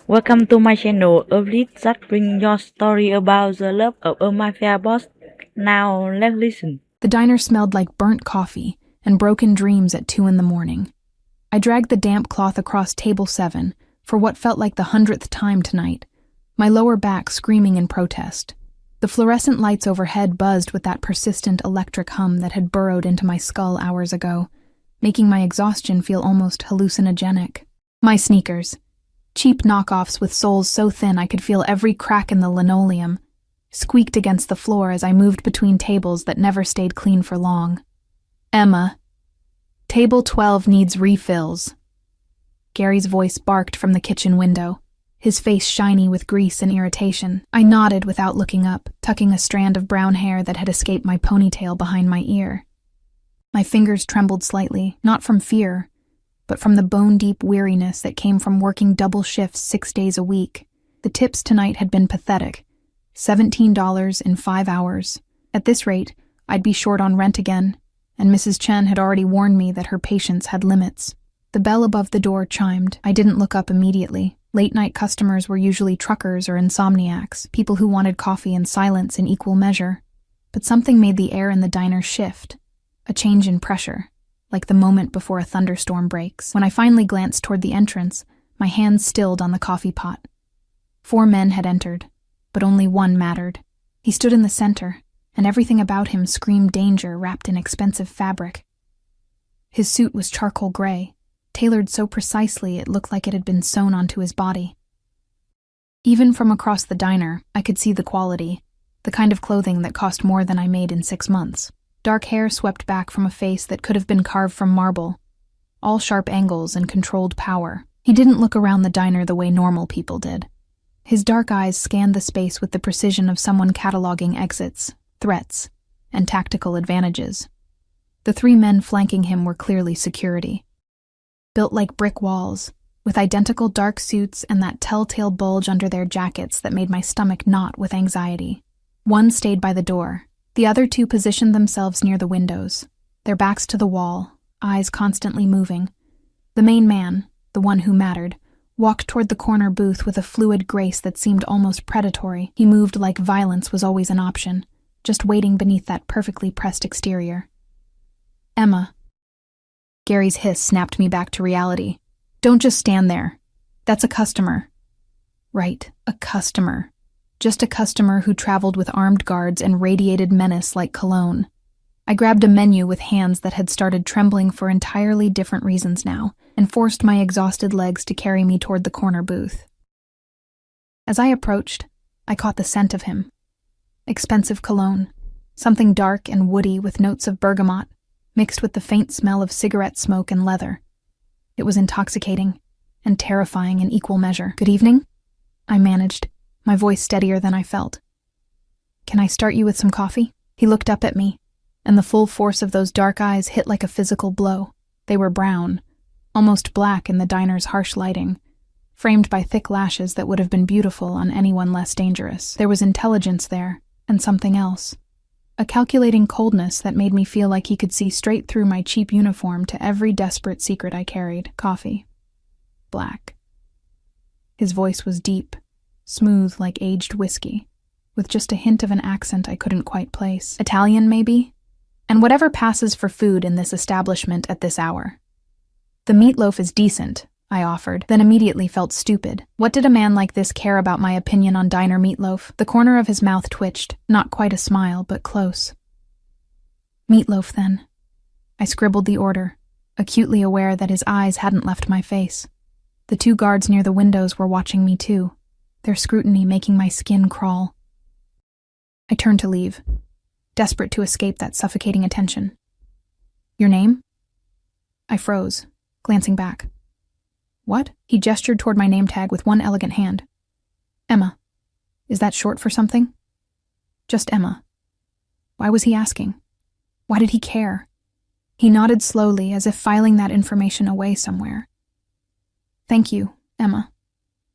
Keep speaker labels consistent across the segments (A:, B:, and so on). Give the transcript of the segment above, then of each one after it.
A: Welcome to my channel, a place that brings your story about the love of a mafia boss. Now let's listen.
B: The diner smelled like burnt coffee and broken dreams at 2 in the morning. I dragged the damp cloth across table 7 for what felt like the 100th time tonight, my lower back screaming in protest. The fluorescent lights overhead buzzed with that persistent electric hum that had burrowed into my skull hours ago, making my exhaustion feel almost hallucinogenic. My sneakers, cheap knockoffs with soles so thin I could feel every crack in the linoleum, squeaked against the floor as I moved between tables that never stayed clean for long. Emma, table 12 needs refills. Gary's voice barked from the kitchen window, his face shiny with grease and irritation. I nodded without looking up, tucking a strand of brown hair that had escaped my ponytail behind my ear. My fingers trembled slightly, not from fear, but from the bone-deep weariness that came from working double shifts 6 days a week. The tips tonight had been pathetic. $17 in 5 hours. At this rate, I'd be short on rent again, and Mrs. Chen had already warned me that her patience had limits. The bell above the door chimed. I didn't look up immediately. Late-night customers were usually truckers or insomniacs, people who wanted coffee and silence in equal measure. But something made the air in the diner shift, a change in pressure, like the moment before a thunderstorm breaks. When I finally glanced toward the entrance, my hands stilled on the coffee pot. 4 men had entered, but only one mattered. He stood in the center, and everything about him screamed danger wrapped in expensive fabric. His suit was charcoal gray, tailored so precisely it looked like it had been sewn onto his body. Even from across the diner, I could see the quality, the kind of clothing that cost more than I made in 6 months. Dark hair swept back from a face that could have been carved from marble, all sharp angles and controlled power. He didn't look around the diner the way normal people did. His dark eyes scanned the space with the precision of someone cataloging exits, threats, and tactical advantages. The 3 men flanking him were clearly security. Built like brick walls, with identical dark suits and that telltale bulge under their jackets that made my stomach knot with anxiety. One stayed by the door. The other 2 positioned themselves near the windows, their backs to the wall, eyes constantly moving. The main man, the one who mattered, walked toward the corner booth with a fluid grace that seemed almost predatory. He moved like violence was always an option, just waiting beneath that perfectly pressed exterior. Emma. Gary's hiss snapped me back to reality. Don't just stand there. That's a customer. Right, a customer. Just a customer who traveled with armed guards and radiated menace like cologne. I grabbed a menu with hands that had started trembling for entirely different reasons now, and forced my exhausted legs to carry me toward the corner booth. As I approached, I caught the scent of him. Expensive cologne, something dark and woody with notes of bergamot, mixed with the faint smell of cigarette smoke and leather. It was intoxicating and terrifying in equal measure. Good evening? I managed, my voice steadier than I felt. Can I start you with some coffee? He looked up at me, and the full force of those dark eyes hit like a physical blow. They were brown, almost black in the diner's harsh lighting, framed by thick lashes that would have been beautiful on anyone less dangerous. There was intelligence there, and something else. A calculating coldness that made me feel like he could see straight through my cheap uniform to every desperate secret I carried. Coffee. Black. His voice was deep, smooth like aged whiskey, with just a hint of an accent I couldn't quite place. Italian, maybe? And whatever passes for food in this establishment at this hour. The meatloaf is decent, I offered, then immediately felt stupid. What did a man like this care about my opinion on diner meatloaf? The corner of his mouth twitched, not quite a smile, but close. Meatloaf, then. I scribbled the order, acutely aware that his eyes hadn't left my face. The 2 guards near the windows were watching me too, their scrutiny making my skin crawl. I turned to leave, desperate to escape that suffocating attention. Your name? I froze, glancing back. What? He gestured toward my name tag with one elegant hand. Emma. Is that short for something? Just Emma. Why was he asking? Why did he care? He nodded slowly, as if filing that information away somewhere. Thank you, Emma.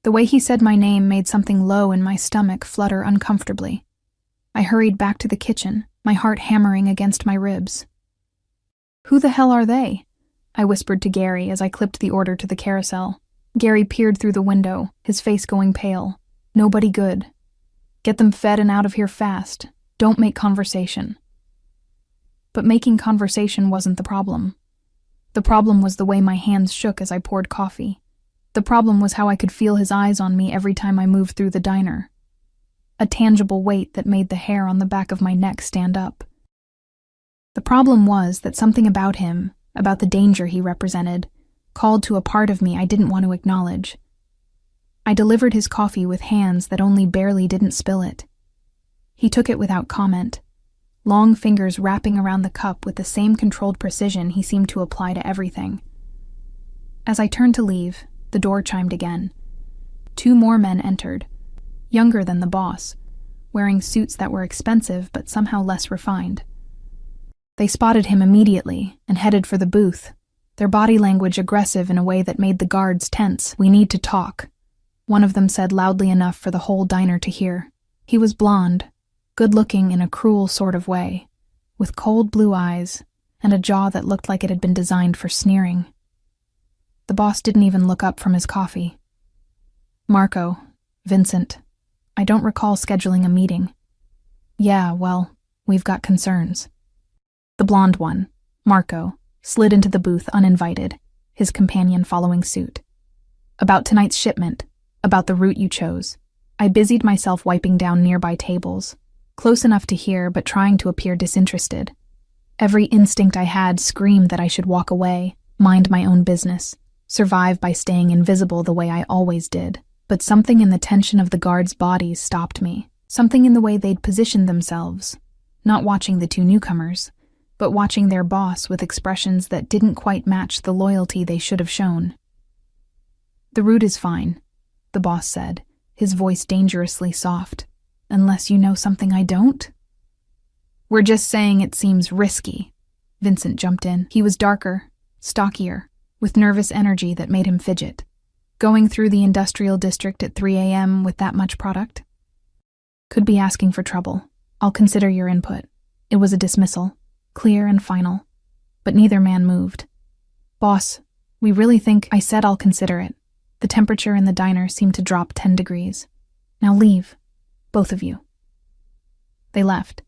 B: The way he said my name made something low in my stomach flutter uncomfortably. I hurried back to the kitchen, my heart hammering against my ribs. Who the hell are they? I whispered to Gary as I clipped the order to the carousel. Gary peered through the window, his face going pale. Nobody good. Get them fed and out of here fast. Don't make conversation. But making conversation wasn't the problem. The problem was the way my hands shook as I poured coffee. The problem was how I could feel his eyes on me every time I moved through the diner. A tangible weight that made the hair on the back of my neck stand up. The problem was that something about him, about the danger he represented, called to a part of me I didn't want to acknowledge. I delivered his coffee with hands that only barely didn't spill it. He took it without comment, long fingers wrapping around the cup with the same controlled precision he seemed to apply to everything. As I turned to leave, the door chimed again. 2 more men entered, younger than the boss, wearing suits that were expensive but somehow less refined. They spotted him immediately and headed for the booth, their body language aggressive in a way that made the guards tense. "We need to talk," one of them said loudly enough for the whole diner to hear. He was blonde, good-looking in a cruel sort of way, with cold blue eyes and a jaw that looked like it had been designed for sneering. The boss didn't even look up from his coffee. "Marco, Vincent, I don't recall scheduling a meeting." "Yeah, well, we've got concerns." The blonde one, Marco, slid into the booth uninvited, his companion following suit. "About tonight's shipment, about the route you chose." I busied myself wiping down nearby tables, close enough to hear but trying to appear disinterested. Every instinct I had screamed that I should walk away, mind my own business, survive by staying invisible the way I always did. But something in the tension of the guards' bodies stopped me, something in the way they'd positioned themselves, not watching the 2 newcomers, but watching their boss with expressions that didn't quite match the loyalty they should have shown. "The route is fine," the boss said, his voice dangerously soft. "Unless you know something I don't?" "We're just saying it seems risky," Vincent jumped in. He was darker, stockier, with nervous energy that made him fidget. "Going through the industrial district at 3 a.m. with that much product? Could be asking for trouble. I'll consider your input." It was a dismissal, clear and final, but neither man moved. "Boss, we really think—" I said I'll consider it. The temperature in the diner seemed to drop 10 degrees. "Now leave, both of you." They left,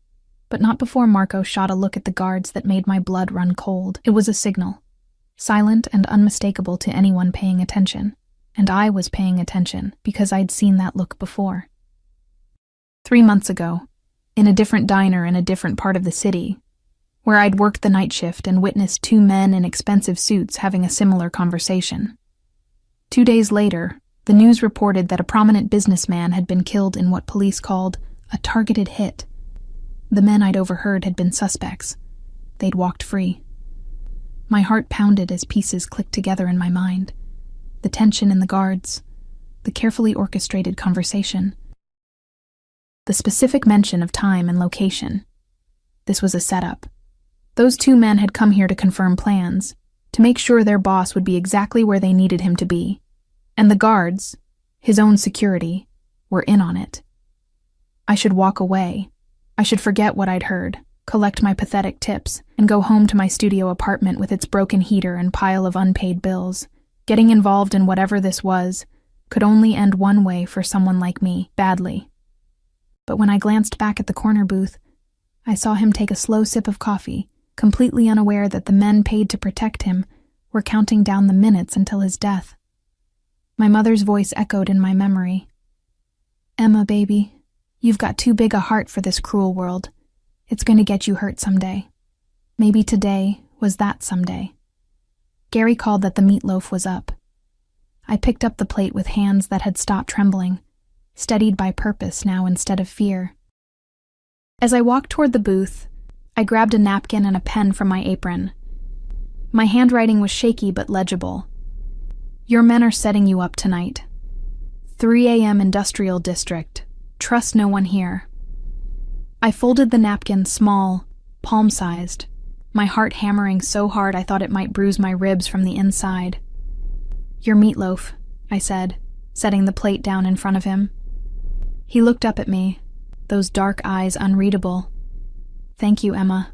B: but not before Marco shot a look at the guards that made my blood run cold. It was a signal, silent and unmistakable to anyone paying attention. And I was paying attention because I'd seen that look before. 3 months ago, in a different diner in a different part of the city, where I'd worked the night shift and witnessed 2 men in expensive suits having a similar conversation. 2 days later, the news reported that a prominent businessman had been killed in what police called a targeted hit. The men I'd overheard had been suspects. They'd walked free. My heart pounded as pieces clicked together in my mind. The tension in the guards, the carefully orchestrated conversation, the specific mention of time and location. This was a setup. Those 2 men had come here to confirm plans, to make sure their boss would be exactly where they needed him to be. And the guards, his own security, were in on it. I should walk away. I should forget what I'd heard, collect my pathetic tips, and go home to my studio apartment with its broken heater and pile of unpaid bills. Getting involved in whatever this was could only end one way for someone like me, badly. But when I glanced back at the corner booth, I saw him take a slow sip of coffee, completely unaware that the men paid to protect him were counting down the minutes until his death. My mother's voice echoed in my memory. "Emma, baby, you've got too big a heart for this cruel world. It's going to get you hurt someday." Maybe today was that someday. Gary called that the meatloaf was up. I picked up the plate with hands that had stopped trembling, steadied by purpose now instead of fear. As I walked toward the booth, I grabbed a napkin and a pen from my apron. My handwriting was shaky but legible. "Your men are setting you up tonight. 3 a.m. Industrial District. Trust no one here." I folded the napkin small, palm-sized, my heart hammering so hard I thought it might bruise my ribs from the inside. "Your meatloaf," I said, setting the plate down in front of him. He looked up at me, those dark eyes unreadable. "Thank you, Emma."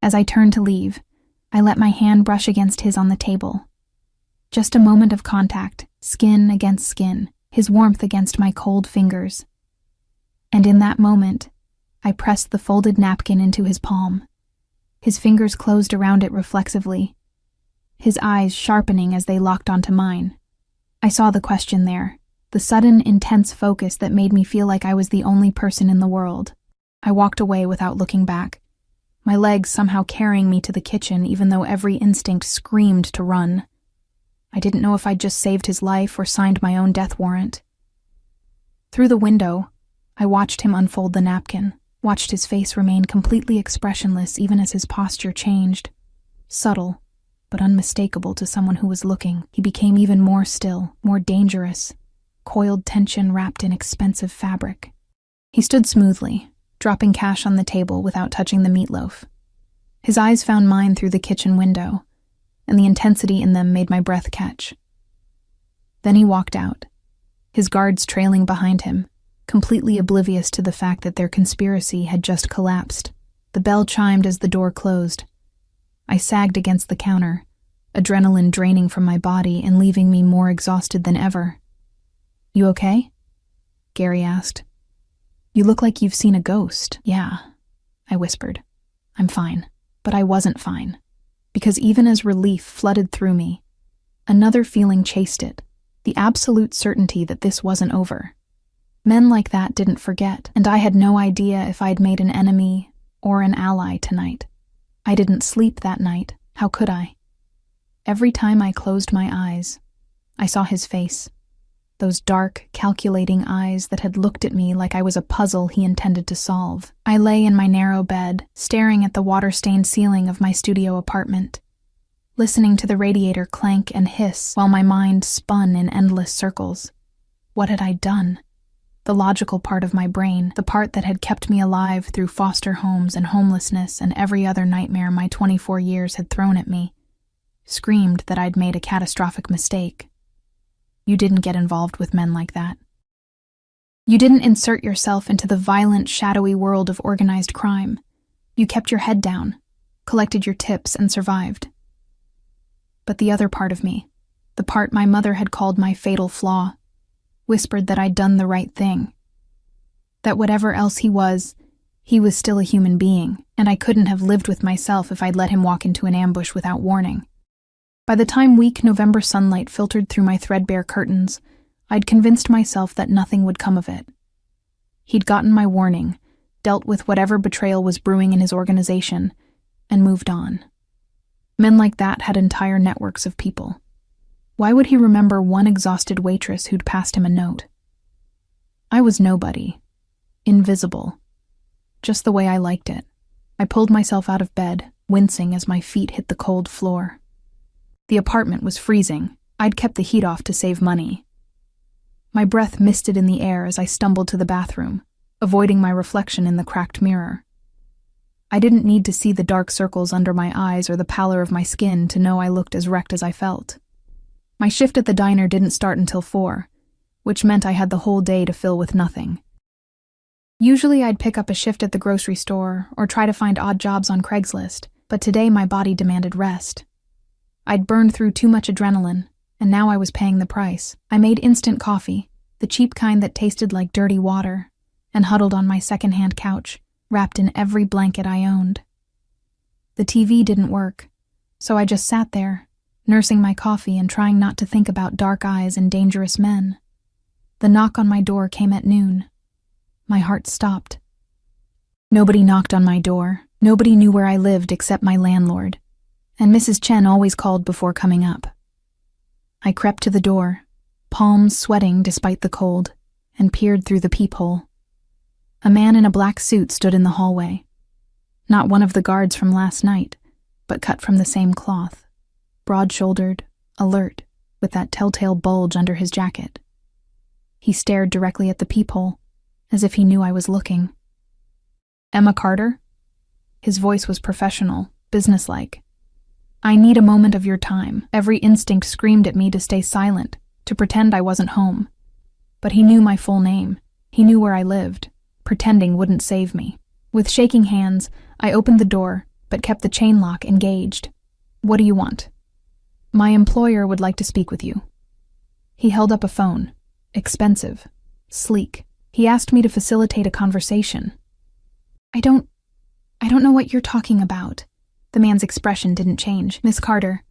B: As I turned to leave, I let my hand brush against his on the table. Just a moment of contact, skin against skin, his warmth against my cold fingers. And in that moment, I pressed the folded napkin into his palm. His fingers closed around it reflexively, his eyes sharpening as they locked onto mine. I saw the question there, the sudden, intense focus that made me feel like I was the only person in the world. I walked away without looking back, my legs somehow carrying me to the kitchen even though every instinct screamed to run. I didn't know if I'd just saved his life or signed my own death warrant. Through the window, I watched him unfold the napkin, watched his face remain completely expressionless even as his posture changed. Subtle, but unmistakable to someone who was looking. He became even more still, more dangerous, coiled tension wrapped in expensive fabric. He stood smoothly, dropping cash on the table without touching the meatloaf. His eyes found mine through the kitchen window, and the intensity in them made my breath catch. Then he walked out, his guards trailing behind him, completely oblivious to the fact that their conspiracy had just collapsed. The bell chimed as the door closed. I sagged against the counter, adrenaline draining from my body and leaving me more exhausted than ever. "You okay?" Gary asked. "You look like you've seen a ghost." "Yeah," I whispered. "I'm fine." But I wasn't fine, because even as relief flooded through me, another feeling chased it, the absolute certainty that this wasn't over. Men like that didn't forget, and I had no idea if I'd made an enemy or an ally tonight. I didn't sleep that night. How could I? Every time I closed my eyes, I saw his face, those dark, calculating eyes that had looked at me like I was a puzzle he intended to solve. I lay in my narrow bed, staring at the water-stained ceiling of my studio apartment, listening to the radiator clank and hiss while my mind spun in endless circles. What had I done? The logical part of my brain, the part that had kept me alive through foster homes and homelessness and every other nightmare my 24 years had thrown at me, screamed that I'd made a catastrophic mistake. You didn't get involved with men like that. You didn't insert yourself into the violent, shadowy world of organized crime. You kept your head down, collected your tips, and survived. But the other part of me, the part my mother had called my fatal flaw, whispered that I'd done the right thing. That whatever else he was still a human being, and I couldn't have lived with myself if I'd let him walk into an ambush without warning. By the time weak November sunlight filtered through my threadbare curtains, I'd convinced myself that nothing would come of it. He'd gotten my warning, dealt with whatever betrayal was brewing in his organization, and moved on. Men like that had entire networks of people. Why would he remember one exhausted waitress who'd passed him a note? I was nobody. Invisible. Just the way I liked it. I pulled myself out of bed, wincing as my feet hit the cold floor. The apartment was freezing. I'd kept the heat off to save money. My breath misted in the air as I stumbled to the bathroom, avoiding my reflection in the cracked mirror. I didn't need to see the dark circles under my eyes or the pallor of my skin to know I looked as wrecked as I felt. My shift at the diner didn't start until 4, which meant I had the whole day to fill with nothing. Usually I'd pick up a shift at the grocery store or try to find odd jobs on Craigslist, but today my body demanded rest. I'd burned through too much adrenaline, and now I was paying the price. I made instant coffee, the cheap kind that tasted like dirty water, and huddled on my secondhand couch, wrapped in every blanket I owned. The TV didn't work, so I just sat there, nursing my coffee and trying not to think about dark eyes and dangerous men. The knock on my door came at noon. My heart stopped. Nobody knocked on my door. Nobody knew where I lived except my landlord, and Mrs. Chen always called before coming up. I crept to the door, palms sweating despite the cold, and peered through the peephole. A man in a black suit stood in the hallway. Not one of the guards from last night, but cut from the same cloth, broad-shouldered, alert, with that telltale bulge under his jacket. He stared directly at the peephole, as if he knew I was looking. "Emma Carter?" His voice was professional, businesslike. "I need a moment of your time." Every instinct screamed at me to stay silent, to pretend I wasn't home. But he knew my full name. He knew where I lived. Pretending wouldn't save me. With shaking hands, I opened the door, but kept the chain lock engaged. "What do you want?" My employer would like to speak with you. He held up a phone. Expensive. Sleek. He asked me to facilitate a conversation. I don't know what you're talking about. The man's expression didn't change. Miss Carter,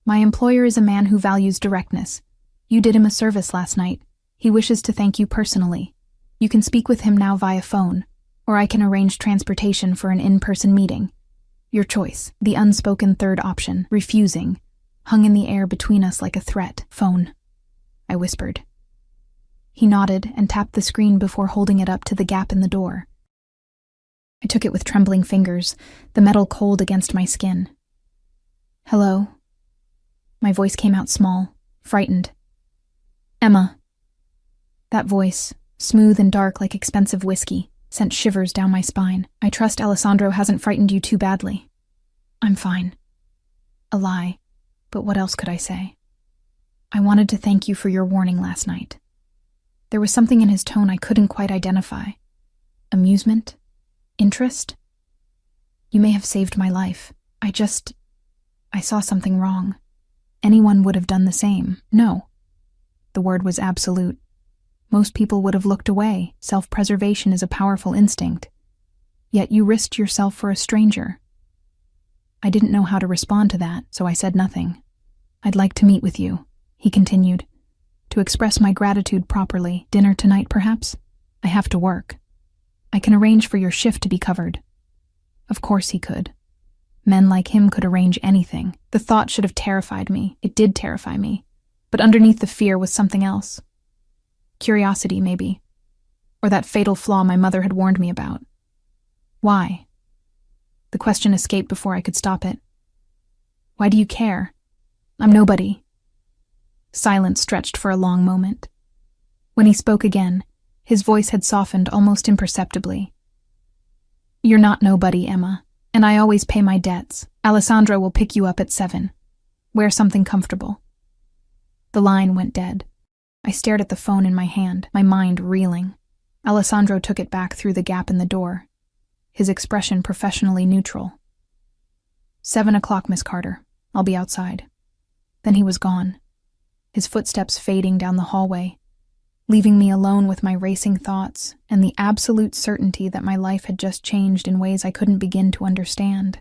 B: my employer is a man who values directness. You did him a service last night. He wishes to thank you personally. You can speak with him now via phone, or I can arrange transportation for an in-person meeting. Your choice. The unspoken third option, refusing, hung in the air between us like a threat. Phone, I whispered. He nodded and tapped the screen before holding it up to the gap in the door. I took it with trembling fingers, the metal cold against my skin. Hello? My voice came out small, frightened. Emma. That voice, smooth and dark like expensive whiskey, sent shivers down my spine. I trust Alessandro hasn't frightened you too badly. I'm fine. A lie, but what else could I say? I wanted to thank you for your warning last night. There was something in his tone I couldn't quite identify. Amusement? Interest? You may have saved my life. I saw something wrong. Anyone would have done the same. No. The word was absolute. Most people would have looked away. Self-preservation is a powerful instinct. Yet you risked yourself for a stranger. I didn't know how to respond to that, so I said nothing. I'd like to meet with you, he continued. To express my gratitude properly. Dinner tonight, perhaps? I have to work. I can arrange for your shift to be covered. Of course he could. Men like him could arrange anything. The thought should have terrified me. It did terrify me. But underneath the fear was something else. Curiosity, maybe. Or that fatal flaw my mother had warned me about. Why? The question escaped before I could stop it. Why do you care? I'm nobody. Silence stretched for a long moment. When he spoke again, his voice had softened almost imperceptibly. You're not nobody, Emma, and I always pay my debts. Alessandro will pick you up at 7. Wear something comfortable. The line went dead. I stared at the phone in my hand, my mind reeling. Alessandro took it back through the gap in the door, his expression professionally neutral. 7 o'clock, Miss Carter. I'll be outside. Then he was gone, his footsteps fading down the hallway, leaving me alone with my racing thoughts and the absolute certainty that my life had just changed in ways I couldn't begin to understand.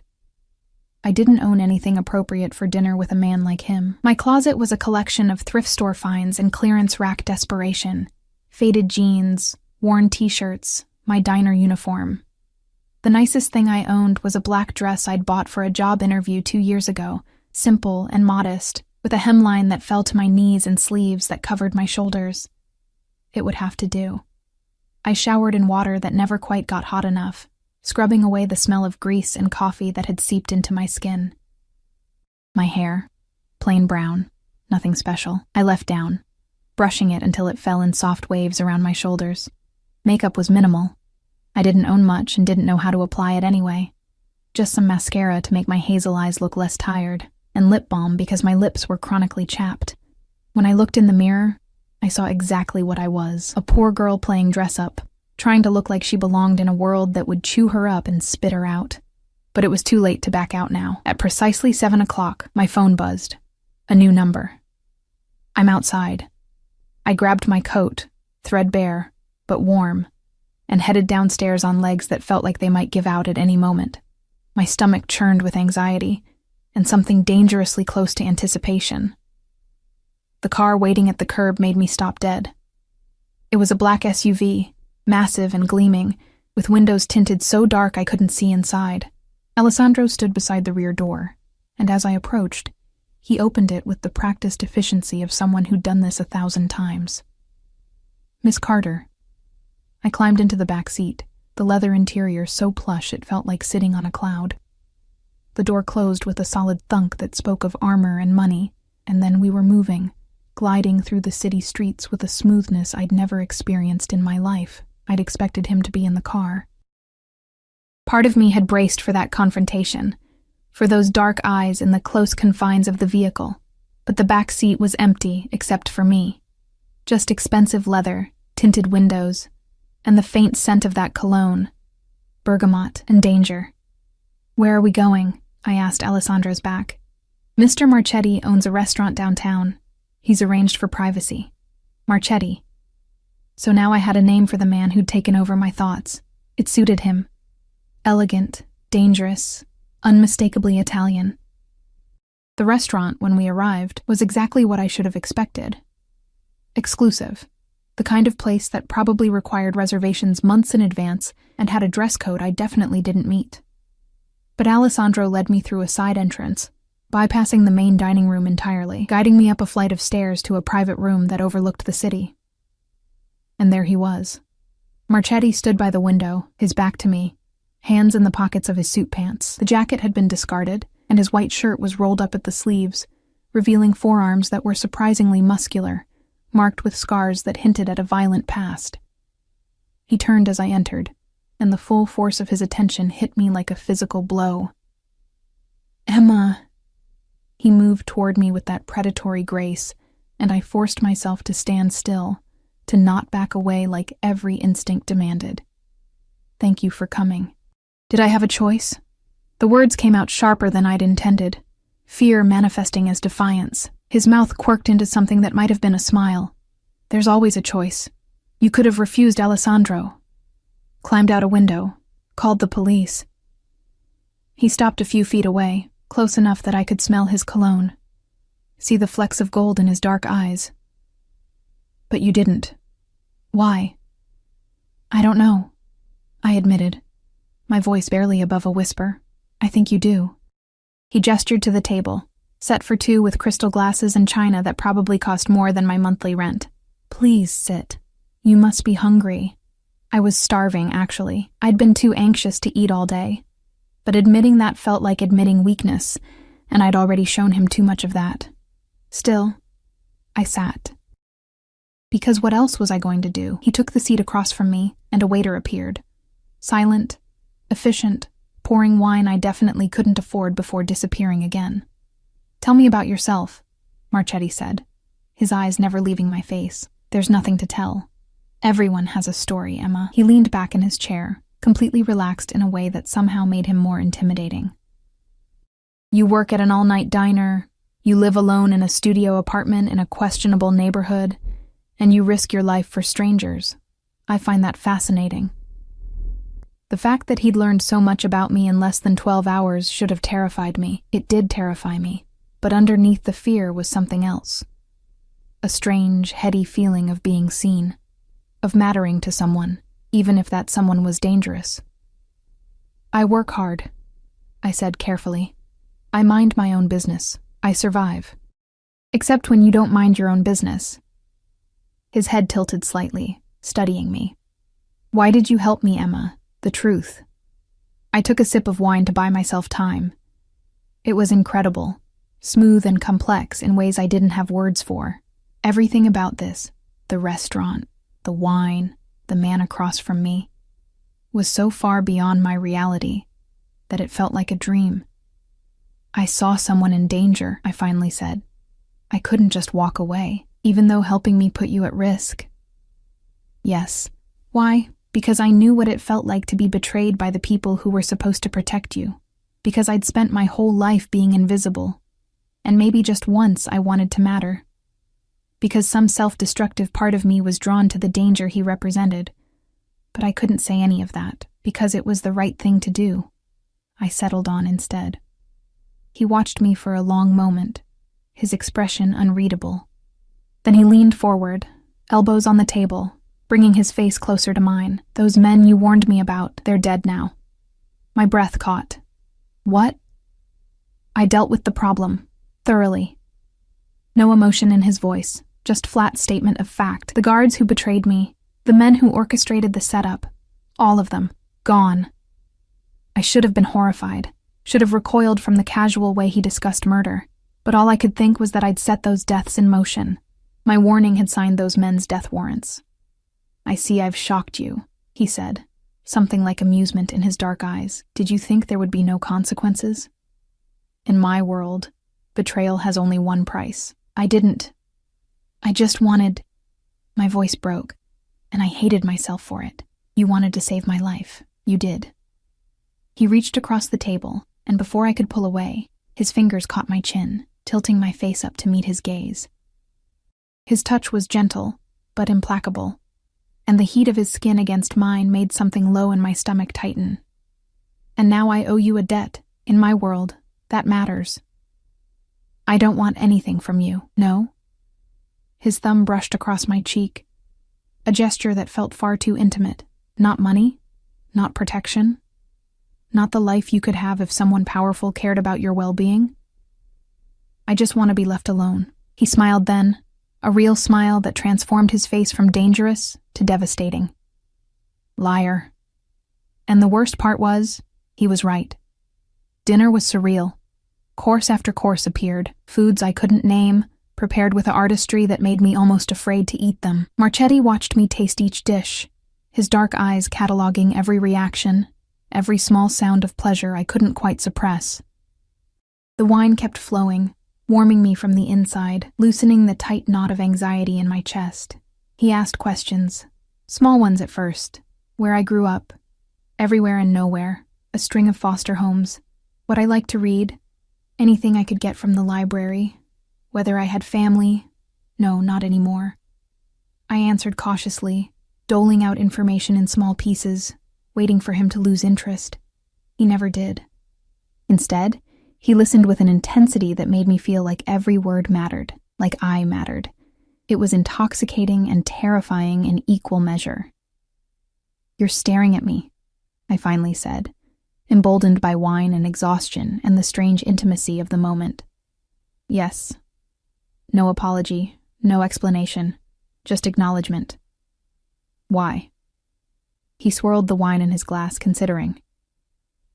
B: I didn't own anything appropriate for dinner with a man like him. My closet was a collection of thrift store finds and clearance rack desperation. Faded jeans, worn t-shirts, my diner uniform. The nicest thing I owned was a black dress I'd bought for a job interview 2 years ago, simple and modest, with a hemline that fell to my knees and sleeves that covered my shoulders. It would have to do. I showered in water that never quite got hot enough, scrubbing away the smell of grease and coffee that had seeped into my skin. My hair, plain brown, nothing special, I left down, brushing it until it fell in soft waves around my shoulders. Makeup was minimal. I didn't own much and didn't know how to apply it anyway. Just some mascara to make my hazel eyes look less tired, and lip balm because my lips were chronically chapped. When I looked in the mirror, I saw exactly what I was, a poor girl playing dress-up, trying to look like she belonged in a world that would chew her up and spit her out. But it was too late to back out now. At precisely 7 o'clock, my phone buzzed. A new number. I'm outside. I grabbed my coat, threadbare, but warm, and headed downstairs on legs that felt like they might give out at any moment. My stomach churned with anxiety, and something dangerously close to anticipation. The car waiting at the curb made me stop dead. It was a black SUV, massive and gleaming, with windows tinted so dark I couldn't see inside. Alessandro stood beside the rear door, and as I approached, he opened it with the practiced efficiency of someone who'd done this 1,000 times. Miss Carter. I climbed into the back seat, the leather interior so plush it felt like sitting on a cloud. The door closed with a solid thunk that spoke of armor and money, and then we were moving, gliding through the city streets with a smoothness I'd never experienced in my life. I'd expected him to be in the car. Part of me had braced for that confrontation, for those dark eyes in the close confines of the vehicle, but the back seat was empty except for me. Just expensive leather, tinted windows, and the faint scent of that cologne, bergamot and danger. Where are we going? I asked Alessandro's back. Mr. Marchetti owns a restaurant downtown. He's arranged for privacy. Marchetti. So now I had a name for the man who'd taken over my thoughts. It suited him. Elegant, dangerous, unmistakably Italian. The restaurant, when we arrived, was exactly what I should have expected. Exclusive. The kind of place that probably required reservations months in advance and had a dress code I definitely didn't meet. But Alessandro led me through a side entrance, bypassing the main dining room entirely, guiding me up a flight of stairs to a private room that overlooked the city. And there he was. Marchetti stood by the window, his back to me, hands in the pockets of his suit pants. The jacket had been discarded, and his white shirt was rolled up at the sleeves, revealing forearms that were surprisingly muscular, marked with scars that hinted at a violent past. He turned as I entered, and the full force of his attention hit me like a physical blow. "Emma." He moved toward me with that predatory grace, and I forced myself to stand still, to not back away like every instinct demanded. "Thank you for coming." Did I have a choice? The words came out sharper than I'd intended, fear manifesting as defiance. His mouth quirked into something that might have been a smile. There's always a choice. You could have refused Alessandro. Climbed out a window. Called the police. He stopped a few feet away, close enough that I could smell his cologne. See the flecks of gold in his dark eyes. But you didn't. Why? I don't know, I admitted, my voice barely above a whisper. I think you do. He gestured to the table, set for two with crystal glasses and china that probably cost more than my monthly rent. Please sit. You must be hungry. I was starving, actually. I'd been too anxious to eat all day. But admitting that felt like admitting weakness, and I'd already shown him too much of that. Still, I sat. Because what else was I going to do? He took the seat across from me, and a waiter appeared. Silent, efficient, pouring wine I definitely couldn't afford before disappearing again. Tell me about yourself, Marchetti said, his eyes never leaving my face. There's nothing to tell. Everyone has a story, Emma. He leaned back in his chair, completely relaxed in a way that somehow made him more intimidating. You work at an all-night diner, you live alone in a studio apartment in a questionable neighborhood, and you risk your life for strangers. I find that fascinating. The fact that he'd learned so much about me in less than 12 hours should have terrified me. It did terrify me, but underneath the fear was something else. A strange, heady feeling of being seen, of mattering to someone, even if that someone was dangerous. I work hard, I said carefully. I mind my own business. I survive. Except when you don't mind your own business. His head tilted slightly, studying me. Why did you help me, Emma? The truth. I took a sip of wine to buy myself time. It was incredible, smooth and complex in ways I didn't have words for. Everything about this, the restaurant, the wine, the man across from me, was so far beyond my reality that it felt like a dream. I saw someone in danger, I finally said. I couldn't just walk away, even though helping me put you at risk. Yes. Why? Because I knew what it felt like to be betrayed by the people who were supposed to protect you. Because I'd spent my whole life being invisible. And maybe just once I wanted to matter. Because some self-destructive part of me was drawn to the danger he represented. But I couldn't say any of that, because it was the right thing to do. I settled on instead. He watched me for a long moment, his expression unreadable. Then he leaned forward, elbows on the table, bringing his face closer to mine. Those men you warned me about, they're dead now. My breath caught. What? I dealt with the problem, thoroughly. No emotion in his voice, just flat statement of fact. The guards who betrayed me, the men who orchestrated the setup, all of them, gone. I should have been horrified, should have recoiled from the casual way he discussed murder, but all I could think was that I'd set those deaths in motion. My warning had signed those men's death warrants. I see I've shocked you, he said, something like amusement in his dark eyes. Did you think there would be no consequences? In my world, betrayal has only one price. I just wanted... My voice broke, and I hated myself for it. You wanted to save my life. You did. He reached across the table, and before I could pull away, His fingers caught my chin, tilting my face up to meet his gaze. His touch was gentle, but implacable, and the heat of his skin against mine made something low in my stomach tighten. And now I owe you a debt. In my world, that matters. I don't want anything from you, no? His thumb brushed across my cheek, a gesture that felt far too intimate. Not money, not protection, not the life you could have if someone powerful cared about your well-being. I just want to be left alone. He smiled then, a real smile that transformed his face from dangerous to devastating. Liar. And the worst part was, he was right. Dinner was surreal. Course after course appeared, foods I couldn't name, prepared with an artistry that made me almost afraid to eat them. Marchetti watched me taste each dish, his dark eyes cataloging every reaction, every small sound of pleasure I couldn't quite suppress. The wine kept flowing, warming me from the inside, loosening the tight knot of anxiety in my chest. He asked questions, small ones at first, where I grew up, everywhere and nowhere, a string of foster homes, what I liked to read, anything I could get from the library, whether I had family. No, not anymore. I answered cautiously, doling out information in small pieces, waiting for him to lose interest. He never did. Instead, he listened with an intensity that made me feel like every word mattered, like I mattered. It was intoxicating and terrifying in equal measure. "You're staring at me," I finally said, emboldened by wine and exhaustion and the strange intimacy of the moment. "Yes." No apology, no explanation, just acknowledgement. "Why?" He swirled the wine in his glass, considering.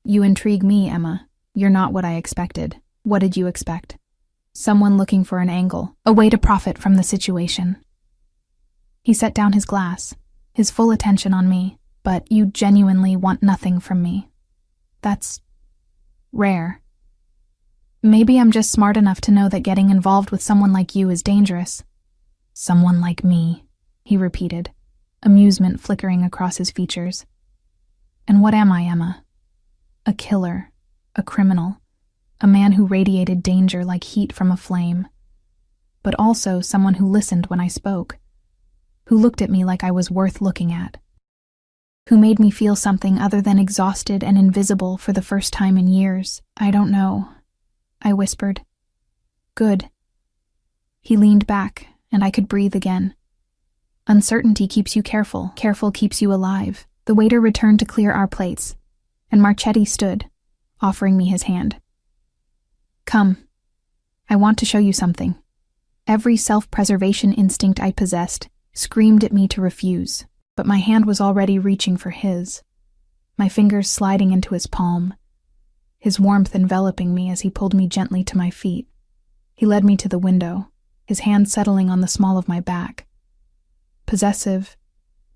B: "You intrigue me, Emma. You're not what I expected. What did you expect? Someone looking for an angle, a way to profit from the situation." He set down his glass, his full attention on me. "But you genuinely want nothing from me. That's rare. Maybe I'm just smart enough to know that getting involved with someone like you is dangerous." "Someone like me," he repeated, amusement flickering across his features. "And what am I, Emma? A killer, a criminal, a man who radiated danger like heat from a flame, but also someone who listened when I spoke, who looked at me like I was worth looking at, who made me feel something other than exhausted and invisible for the first time in years. I don't know," I whispered. "Good." He leaned back, and I could breathe again. Uncertainty keeps you careful, careful keeps you alive. The waiter returned to clear our plates, and Marchetti stood, offering me his hand. "Come. I want to show you something." Every self-preservation instinct I possessed screamed at me to refuse, but my hand was already reaching for his, my fingers sliding into his palm, his warmth enveloping me as he pulled me gently to my feet. He led me to the window, his hand settling on the small of my back. Possessive,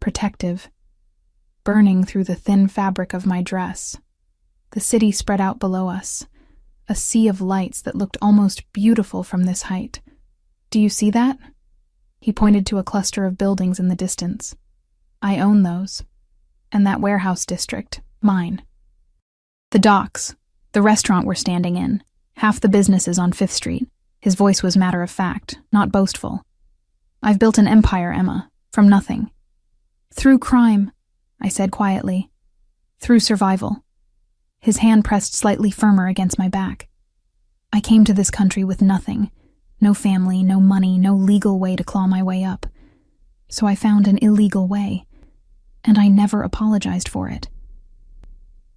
B: protective, burning through the thin fabric of my dress. The city spread out below us, a sea of lights that looked almost beautiful from this height. "Do you see that?" He pointed to a cluster of buildings in the distance. "I own those. And that warehouse district, mine. The docks, the restaurant we're standing in, half the businesses on 5th Street. His voice was matter-of-fact, not boastful. "I've built an empire, Emma, from nothing. Through crime," I said quietly. "Through survival." His hand pressed slightly firmer against my back. "I came to this country with nothing. No family, no money, no legal way to claw my way up. So I found an illegal way, and I never apologized for it.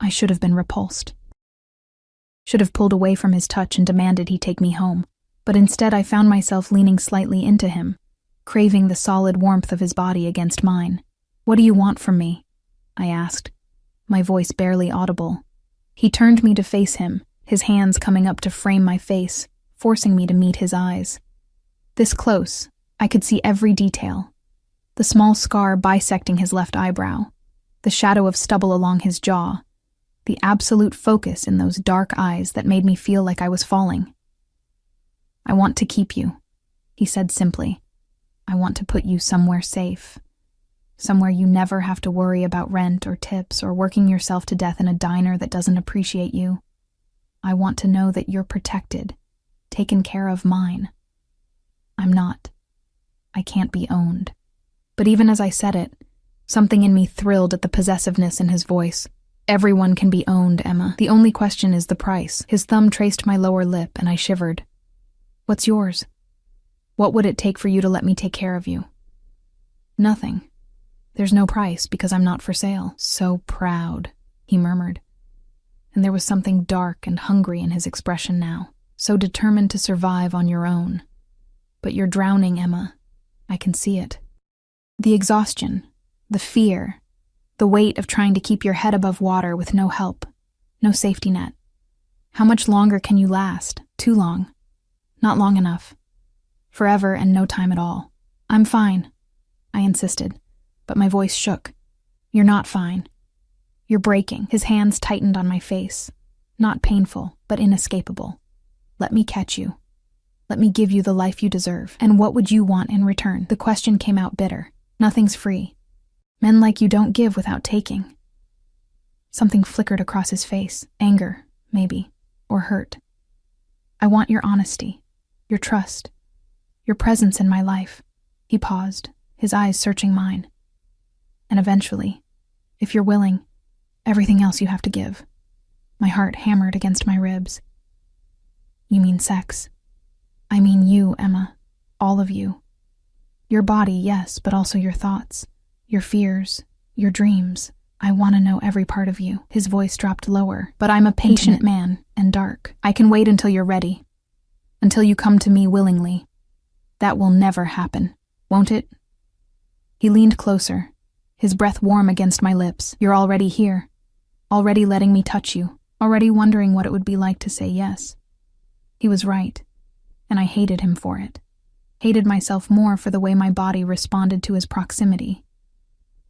B: I should have been repulsed. Should have pulled away from his touch and demanded he take me home, but instead I found myself leaning slightly into him, craving the solid warmth of his body against mine. "What do you want from me?" I asked, my voice barely audible. He turned me to face him, his hands coming up to frame my face, forcing me to meet his eyes. This close, I could see every detail. The small scar bisecting his left eyebrow, the shadow of stubble along his jaw, the absolute focus in those dark eyes that made me feel like I was falling. "I want to keep you," he said simply. "I want to put you somewhere safe. Somewhere you never have to worry about rent or tips or working yourself to death in a diner that doesn't appreciate you." I want to know that you're protected, taken care of mine. I'm not. I can't be owned. But even as I said it, something in me thrilled at the possessiveness in his voice. Everyone can be owned, Emma. The only question is the price. His thumb traced my lower lip, and I shivered. What's yours? What would it take for you to let me take care of you? Nothing. There's no price because I'm not for sale. So proud, he murmured. And there was something dark and hungry in his expression now. So determined to survive on your own. But you're drowning, Emma. I can see it. The exhaustion, the fear, the weight of trying to keep your head above water with no help, no safety net. How much longer can you last? Too long. Not long enough. Forever and no time at all. I'm fine, I insisted, but my voice shook. You're not fine. You're breaking. His hands tightened on my face. Not painful, but inescapable. Let me catch you. Let me give you the life you deserve. And what would you want in return? The question came out bitter. Nothing's free. Men like you don't give without taking. Something flickered across his face. Anger, maybe, or hurt. I want your honesty, your trust, your presence in my life. He paused, his eyes searching mine. And eventually, if you're willing, everything else you have to give. My heart hammered against my ribs. You mean sex? I mean you, Emma. All of you. Your body, yes, but also your thoughts, your fears, your dreams. I want to know every part of you. His voice dropped lower. But I'm a patient man, and dark. I can wait until you're ready. Until you come to me willingly. That will never happen, won't it? He leaned closer, his breath warm against my lips. You're already here. Already letting me touch you. Already wondering what it would be like to say yes. He was right, and I hated him for it. Hated myself more for the way my body responded to his proximity.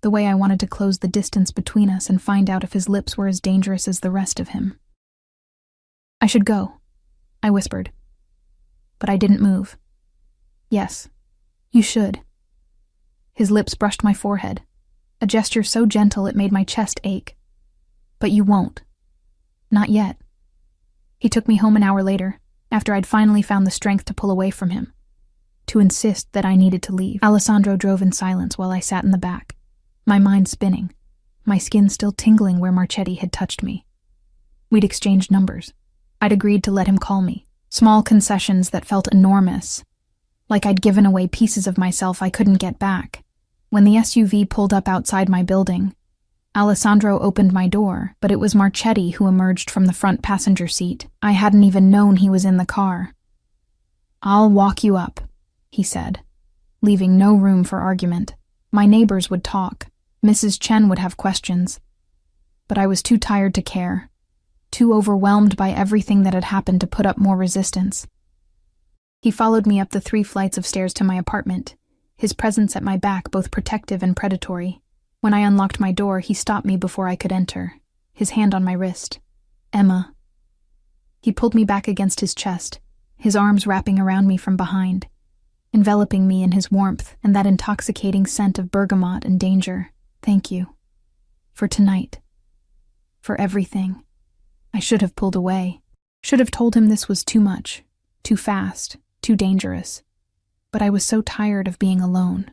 B: The way I wanted to close the distance between us and find out if his lips were as dangerous as the rest of him. I should go, I whispered. But I didn't move. Yes, you should. His lips brushed my forehead, a gesture so gentle it made my chest ache. But you won't. Not yet. He took me home an hour later, after I'd finally found the strength to pull away from him, to insist that I needed to leave. Alessandro drove in silence while I sat in the back, my mind spinning, my skin still tingling where Marchetti had touched me. We'd exchanged numbers. I'd agreed to let him call me, small concessions that felt enormous, like I'd given away pieces of myself I couldn't get back. When the SUV pulled up outside my building, Alessandro opened my door, but it was Marchetti who emerged from the front passenger seat. I hadn't even known he was in the car. I'll walk you up, he said, leaving no room for argument. My neighbors would talk. Mrs. Chen would have questions. But I was too tired to care, too overwhelmed by everything that had happened to put up more resistance. He followed me up the 3 flights of stairs to my apartment, his presence at my back both protective and predatory. When I unlocked my door, he stopped me before I could enter, his hand on my wrist. Emma. He pulled me back against his chest, his arms wrapping around me from behind, enveloping me in his warmth and that intoxicating scent of bergamot and danger. Thank you. For tonight. For everything. I should have pulled away. Should have told him this was too much, too fast, too dangerous. But I was so tired of being alone.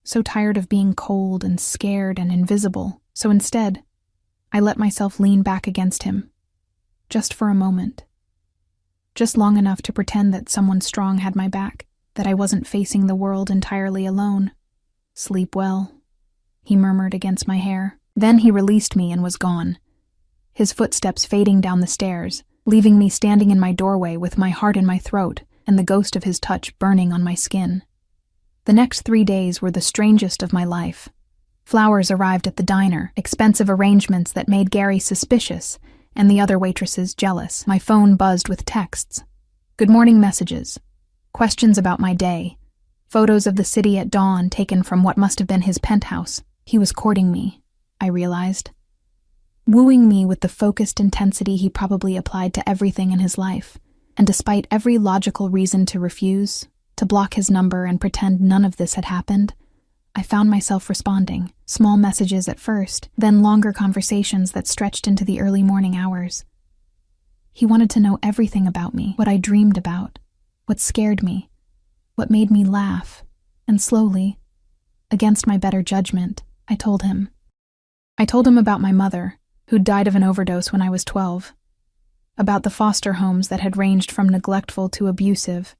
B: So tired of being cold and scared and invisible. So instead, I let myself lean back against him. Just for a moment. Just long enough to pretend that someone strong had my back, that I wasn't facing the world entirely alone. Sleep well, he murmured against my hair. Then he released me and was gone, his footsteps fading down the stairs, leaving me standing in my doorway with my heart in my throat and the ghost of his touch burning on my skin. The next 3 days were the strangest of my life. Flowers arrived at the diner, expensive arrangements that made Gary suspicious and the other waitresses jealous. My phone buzzed with texts, good morning messages, questions about my day, photos of the city at dawn taken from what must have been his penthouse. He was courting me, I realized. Wooing me with the focused intensity he probably applied to everything in his life, and despite every logical reason to refuse, to block his number and pretend none of this had happened, I found myself responding, small messages at first, then longer conversations that stretched into the early morning hours. He wanted to know everything about me, what I dreamed about, what scared me, what made me laugh, and slowly, against my better judgment, I told him. I told him about my mother, who'd died of an overdose when I was 12, about the foster homes that had ranged from neglectful to abusive,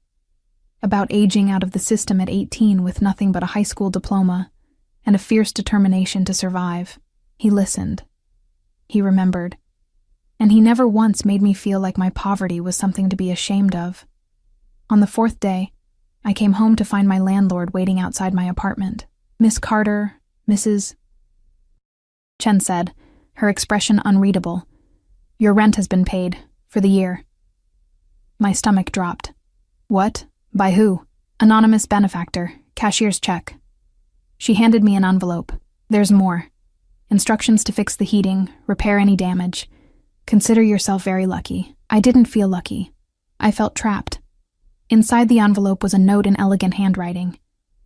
B: about aging out of the system at 18 with nothing but a high school diploma and a fierce determination to survive. He listened. He remembered. And he never once made me feel like my poverty was something to be ashamed of. On the 4th day, I came home to find my landlord waiting outside my apartment. "Miss Carter, Mrs. Chen said, her expression unreadable. "Your rent has been paid, for the year." My stomach dropped. "What? By who?" "Anonymous benefactor, cashier's check." She handed me an envelope. "There's more. Instructions to fix the heating, repair any damage. Consider yourself very lucky." I didn't feel lucky. I felt trapped. Inside the envelope was a note in elegant handwriting.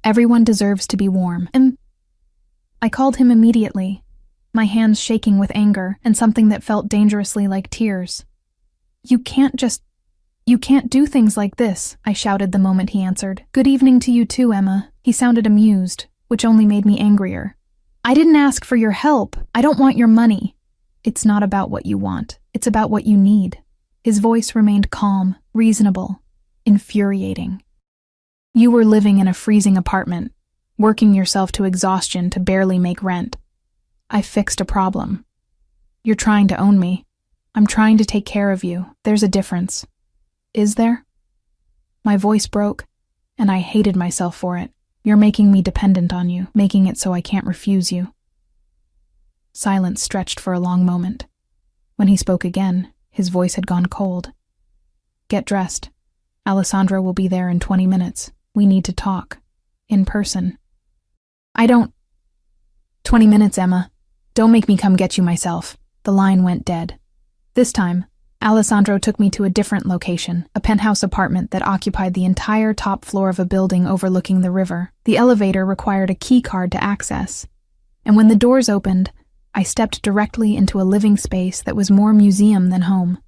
B: "Everyone deserves to be warm." And I called him immediately, my hands shaking with anger and something that felt dangerously like tears. You can't do things like this," I shouted the moment he answered. "Good evening to you too, Emma." He sounded amused, which only made me angrier. "I didn't ask for your help. I don't want your money." "It's not about what you want. It's about what you need." His voice remained calm, reasonable, infuriating. "You were living in a freezing apartment, working yourself to exhaustion to barely make rent. I fixed a problem. You're trying to own me. I'm trying to take care of you. There's a difference." "Is there?" My voice broke, and I hated myself for it. "You're making me dependent on you, making it so I can't refuse you." Silence stretched for a long moment. When he spoke again, his voice had gone cold. "Get dressed. Alessandra will be there in 20 minutes. We need to talk. In person." "I don't—" "20 minutes, Emma. Don't make me come get you myself." The line went dead. This time, Alessandro took me to a different location, a penthouse apartment that occupied the entire top floor of a building overlooking the river. The elevator required a key card to access, and when the doors opened, I stepped directly into a living space that was more museum than home.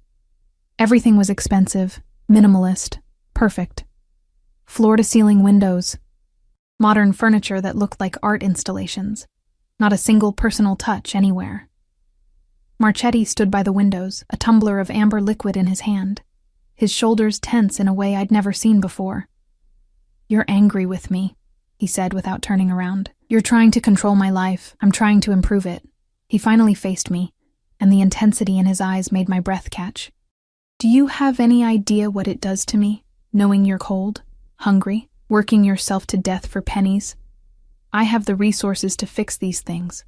B: Everything was expensive, minimalist, perfect. Floor-to-ceiling windows, modern furniture that looked like art installations, not a single personal touch anywhere. Marchetti stood by the windows, a tumbler of amber liquid in his hand, his shoulders tense in a way I'd never seen before. "You're angry with me," he said without turning around. "You're trying to control my life. I'm trying to improve it." He finally faced me, and the intensity in his eyes made my breath catch. "Do you have any idea what it does to me, knowing you're cold, hungry, working yourself to death for pennies? I have the resources to fix these things.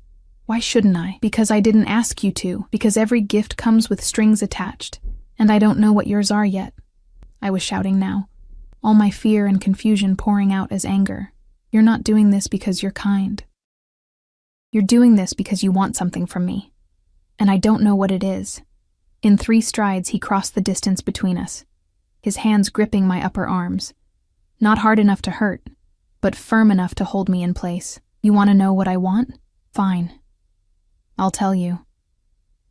B: Why shouldn't I? Because I didn't ask you to, because every gift comes with strings attached, and I don't know what yours are yet." I was shouting now, all my fear and confusion pouring out as anger. "You're not doing this because you're kind. You're doing this because you want something from me, and I don't know what it is." In 3 strides, he crossed the distance between us, his hands gripping my upper arms. Not hard enough to hurt, but firm enough to hold me in place. "You want to know what I want? Fine. I'll tell you."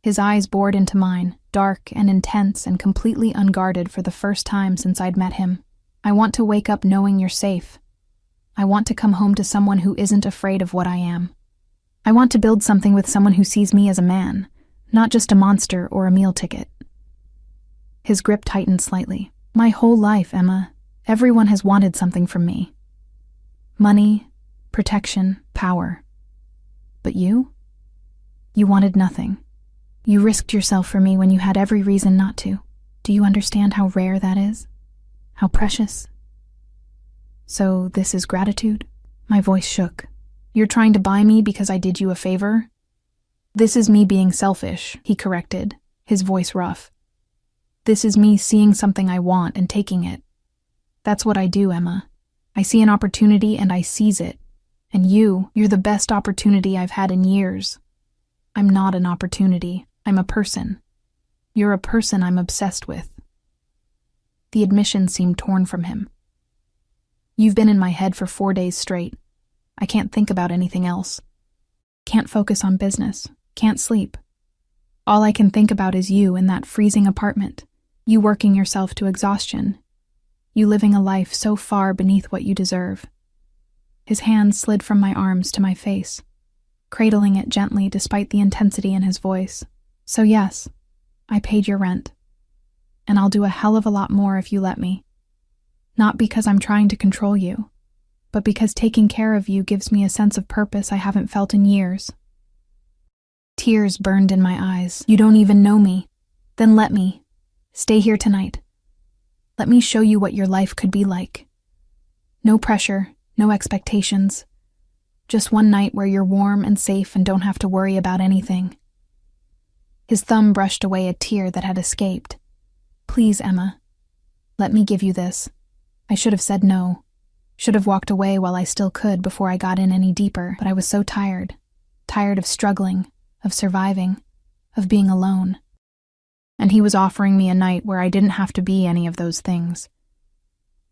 B: His eyes bored into mine, dark and intense and completely unguarded for the first time since I'd met him. "I want to wake up knowing you're safe. I want to come home to someone who isn't afraid of what I am. I want to build something with someone who sees me as a man, not just a monster or a meal ticket." His grip tightened slightly. "My whole life, Emma, everyone has wanted something from me. Money, protection, power. But you? You wanted nothing. You risked yourself for me when you had every reason not to. Do you understand how rare that is? How precious? So this is gratitude?" My voice shook. "You're trying to buy me because I did you a favor?" "This is me being selfish," he corrected, his voice rough. "This is me seeing something I want and taking it. That's what I do, Emma. I see an opportunity and I seize it. And you're the best opportunity I've had in years. I'm not an opportunity. I'm a person. You're a person I'm obsessed with." The admission seemed torn from him. "You've been in my head for 4 days straight. I can't think about anything else. Can't focus on business. Can't sleep. All I can think about is you in that freezing apartment, You working yourself to exhaustion. You living a life so far beneath what you deserve. His hand slid from my arms to my face, cradling it gently despite the intensity in his voice. So yes, I paid your rent. And I'll do a hell of a lot more if you let me. Not because I'm trying to control you, but because taking care of you gives me a sense of purpose I haven't felt in years. Tears burned in my eyes. You don't even know me. Then let me. Stay here tonight. Let me show you what your life could be like. No pressure, no expectations. Just one night where you're warm and safe and don't have to worry about anything. His thumb brushed away a tear that had escaped. Please, Emma. Let me give you this. I should have said no. Should have walked away while I still could before I got in any deeper, but I was so tired. Tired of struggling, of surviving, of being alone. And he was offering me a night where I didn't have to be any of those things.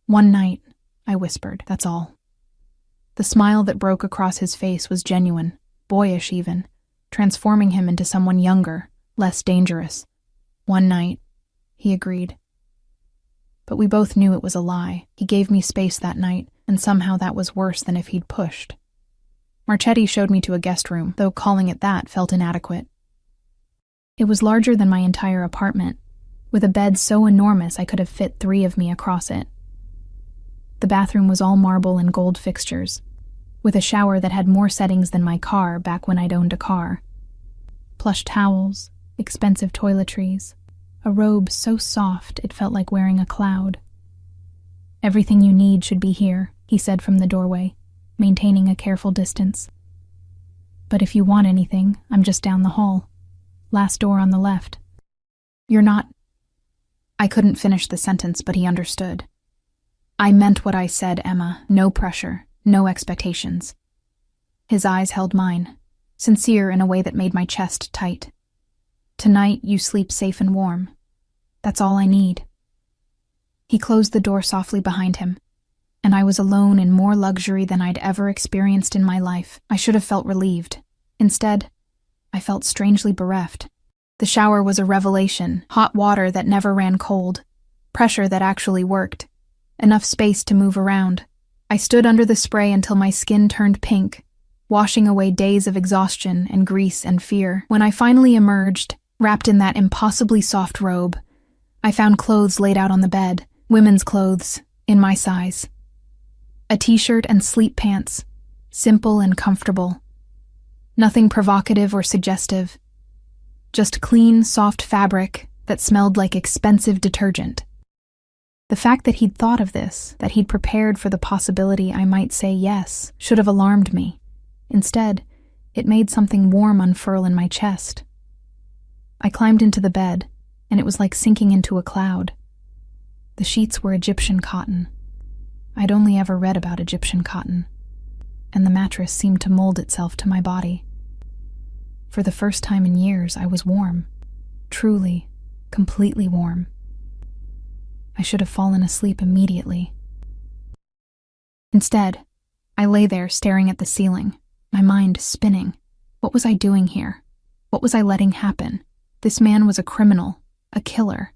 B: One night, I whispered, that's all. The smile that broke across his face was genuine, boyish even, transforming him into someone younger, less dangerous. One night, he agreed. But we both knew it was a lie. He gave me space that night, and somehow that was worse than if he'd pushed. Marchetti showed me to a guest room, though calling it that felt inadequate. It was larger than my entire apartment, with a bed so enormous I could have fit 3 of me across it. The bathroom was all marble and gold fixtures, with a shower that had more settings than my car back when I'd owned a car. Plush towels, expensive toiletries, a robe so soft it felt like wearing a cloud. Everything you need should be here, he said from the doorway, maintaining a careful distance. But if you want anything, I'm just down the hall. Last door on the left. You're not... I couldn't finish the sentence, but he understood. I meant what I said, Emma. No pressure, no expectations. His eyes held mine, sincere in a way that made my chest tight. Tonight, you sleep safe and warm. That's all I need. He closed the door softly behind him, and I was alone in more luxury than I'd ever experienced in my life. I should have felt relieved. Instead, I felt strangely bereft. The shower was a revelation, hot water that never ran cold, pressure that actually worked, enough space to move around. I stood under the spray until my skin turned pink, washing away days of exhaustion and grease and fear. When I finally emerged, wrapped in that impossibly soft robe, I found clothes laid out on the bed, women's clothes, in my size. A t-shirt and sleep pants, simple and comfortable. Nothing provocative or suggestive. Just clean, soft fabric that smelled like expensive detergent. The fact that he'd thought of this, that he'd prepared for the possibility I might say yes, should have alarmed me. Instead, it made something warm unfurl in my chest. I climbed into the bed, and it was like sinking into a cloud. The sheets were Egyptian cotton. I'd only ever read about Egyptian cotton, and the mattress seemed to mold itself to my body. For the first time in years, I was warm. Truly, completely warm. I should have fallen asleep immediately. Instead, I lay there staring at the ceiling, my mind spinning. What was I doing here? What was I letting happen? This man was a criminal, a killer,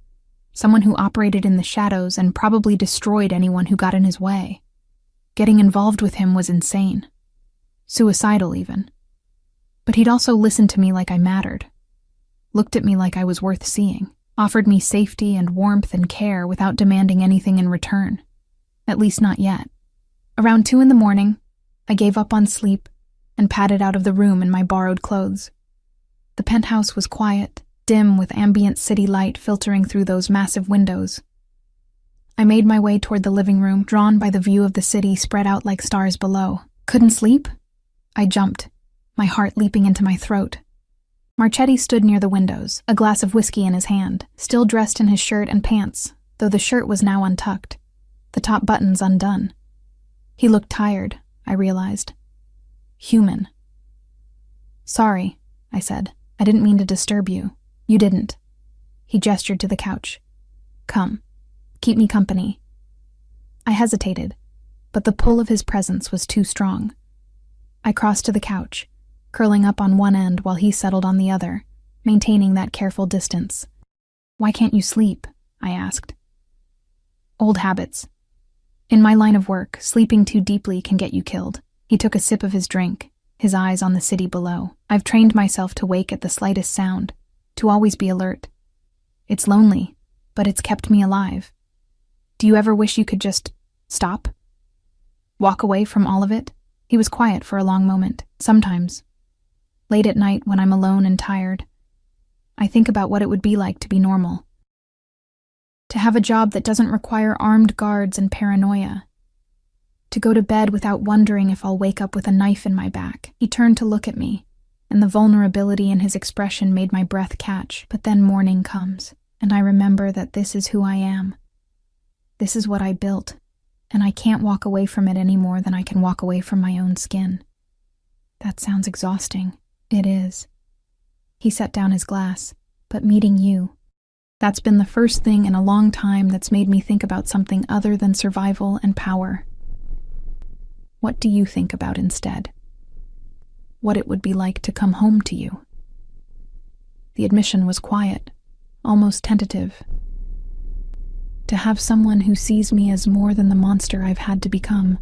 B: someone who operated in the shadows and probably destroyed anyone who got in his way. Getting involved with him was insane. Suicidal, even. But he'd also listened to me like I mattered, looked at me like I was worth seeing, offered me safety and warmth and care without demanding anything in return. At least not yet. Around 2 a.m, I gave up on sleep and padded out of the room in my borrowed clothes. The penthouse was quiet, dim with ambient city light filtering through those massive windows. I made my way toward the living room, drawn by the view of the city spread out like stars below. Couldn't sleep? I jumped, my heart leaping into my throat. Marchetti stood near the windows, a glass of whiskey in his hand, still dressed in his shirt and pants, though the shirt was now untucked, the top buttons undone. He looked tired, I realized. Human. Sorry, I said. I didn't mean to disturb you. You didn't. He gestured to the couch. Come. Keep me company. I hesitated, but the pull of his presence was too strong. I crossed to the couch, curling up on one end while he settled on the other, maintaining that careful distance. Why can't you sleep? I asked. Old habits. In my line of work, sleeping too deeply can get you killed. He took a sip of his drink, his eyes on the city below. I've trained myself to wake at the slightest sound, to always be alert. It's lonely, but it's kept me alive. Do you ever wish you could just stop? Walk away from all of it? He was quiet for a long moment. Sometimes, late at night when I'm alone and tired, I think about what it would be like to be normal. To have a job that doesn't require armed guards and paranoia. To go to bed without wondering if I'll wake up with a knife in my back. He turned to look at me, and the vulnerability in his expression made my breath catch. But then morning comes, and I remember that this is who I am. This is what I built, and I can't walk away from it any more than I can walk away from my own skin. That sounds exhausting. It is. He set down his glass. But meeting you, that's been the first thing in a long time that's made me think about something other than survival and power. What do you think about instead? What it would be like to come home to you? The admission was quiet, almost tentative. To have someone who sees me as more than the monster I've had to become.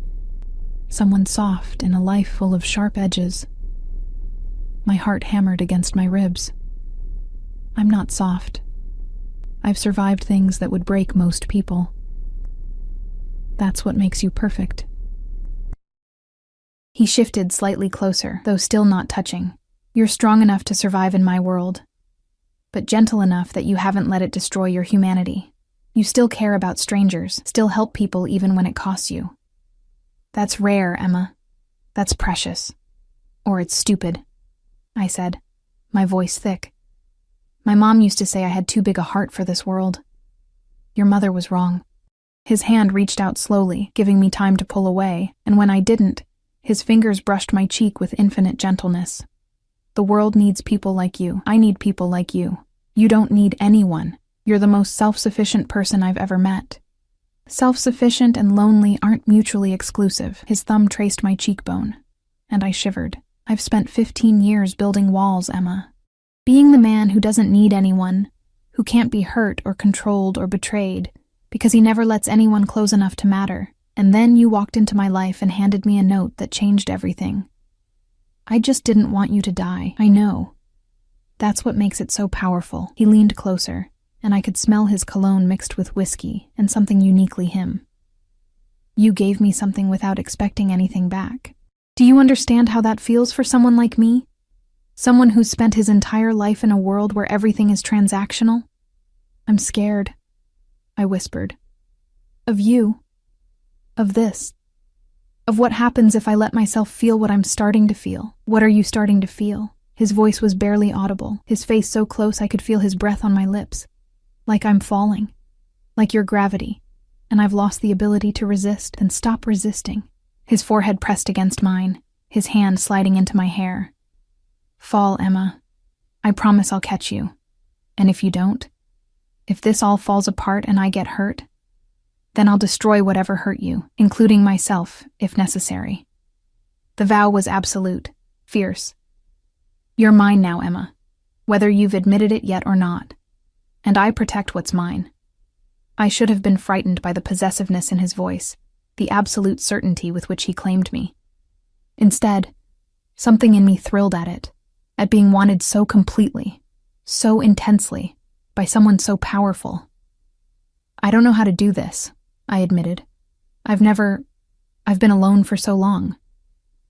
B: Someone soft in a life full of sharp edges. My heart hammered against my ribs. I'm not soft. I've survived things that would break most people. That's what makes you perfect. He shifted slightly closer, though still not touching. You're strong enough to survive in my world, but gentle enough that you haven't let it destroy your humanity. You still care about strangers, still help people even when it costs you. That's rare, Emma. That's precious. Or it's stupid, I said, my voice thick. My mom used to say I had too big a heart for this world. Your mother was wrong. His hand reached out slowly, giving me time to pull away, and when I didn't, his fingers brushed my cheek with infinite gentleness. The world needs people like you. I need people like you. You don't need anyone. You're the most self-sufficient person I've ever met. Self-sufficient and lonely aren't mutually exclusive. His thumb traced my cheekbone, and I shivered. I've spent 15 years building walls, Emma. Being the man who doesn't need anyone, who can't be hurt or controlled or betrayed, because he never lets anyone close enough to matter. And then you walked into my life and handed me a note that changed everything. I just didn't want you to die, I know. That's what makes it so powerful. He leaned closer, and I could smell his cologne mixed with whiskey and something uniquely him. You gave me something without expecting anything back. Do you understand how that feels for someone like me? Someone who's spent his entire life in a world where everything is transactional? I'm scared, I whispered. Of you. Of this. Of what happens if I let myself feel what I'm starting to feel. What are you starting to feel? His voice was barely audible, his face so close I could feel his breath on my lips. Like I'm falling. Like your gravity. And I've lost the ability to resist. Then stop resisting. His forehead pressed against mine, his hand sliding into my hair. Fall, Emma. I promise I'll catch you. And if you don't, if this all falls apart and I get hurt, then I'll destroy whatever hurt you, including myself, if necessary. The vow was absolute, fierce. You're mine now, Emma, whether you've admitted it yet or not. And I protect what's mine. I should have been frightened by the possessiveness in his voice, the absolute certainty with which he claimed me. Instead, something in me thrilled at it, at being wanted so completely, so intensely, by someone so powerful. I don't know how to do this, I admitted. I've been alone for so long.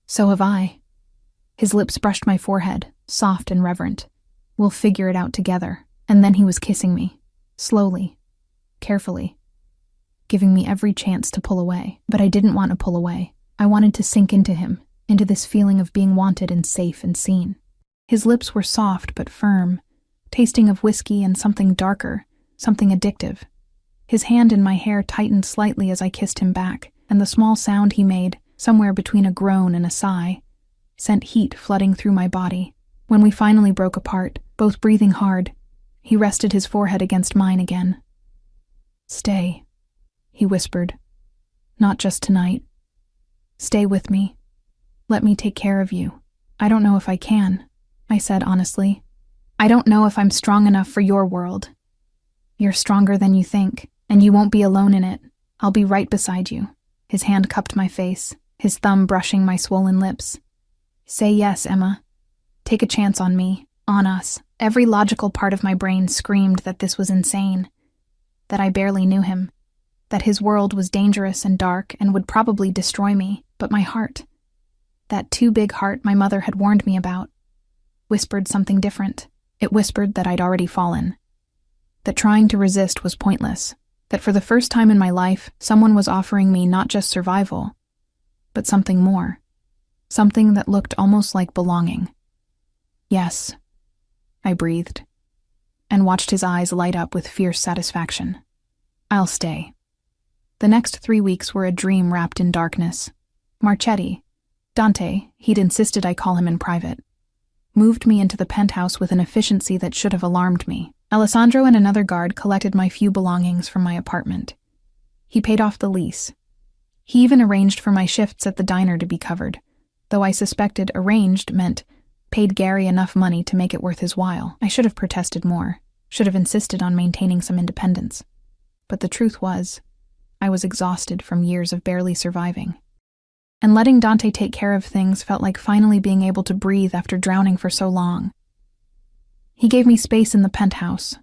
B: So have I. His lips brushed my forehead, soft and reverent. We'll figure it out together. And then he was kissing me, slowly, carefully, giving me every chance to pull away. But I didn't want to pull away. I wanted to sink into him, into this feeling of being wanted and safe and seen. His lips were soft but firm, tasting of whiskey and something darker, something addictive. His hand in my hair tightened slightly as I kissed him back, and the small sound he made, somewhere between a groan and a sigh, sent heat flooding through my body. When we finally broke apart, both breathing hard, he rested his forehead against mine again. Stay, he whispered. Not just tonight. Stay with me. Let me take care of you. I don't know if I can, I said honestly. I don't know if I'm strong enough for your world. You're stronger than you think, and you won't be alone in it. I'll be right beside you. His hand cupped my face, his thumb brushing my swollen lips. Say yes, Emma. Take a chance on me, on us. Every logical part of my brain screamed that this was insane, that I barely knew him, that his world was dangerous and dark and would probably destroy me, but my heart, that too big heart my mother had warned me about, whispered something different. It whispered that I'd already fallen, that trying to resist was pointless, that for the first time in my life, someone was offering me not just survival, but something more, something that looked almost like belonging. Yes, I breathed, and watched his eyes light up with fierce satisfaction. I'll stay. The next 3 weeks were a dream wrapped in darkness. Marchetti, Dante, he'd insisted I call him in private, moved me into the penthouse with an efficiency that should have alarmed me. Alessandro and another guard collected my few belongings from my apartment. He paid off the lease. He even arranged for my shifts at the diner to be covered, though I suspected arranged meant paid Gary enough money to make it worth his while. I should have protested more, should have insisted on maintaining some independence. But the truth was, I was exhausted from years of barely surviving. And letting Dante take care of things felt like finally being able to breathe after drowning for so long. He gave me space in the penthouse,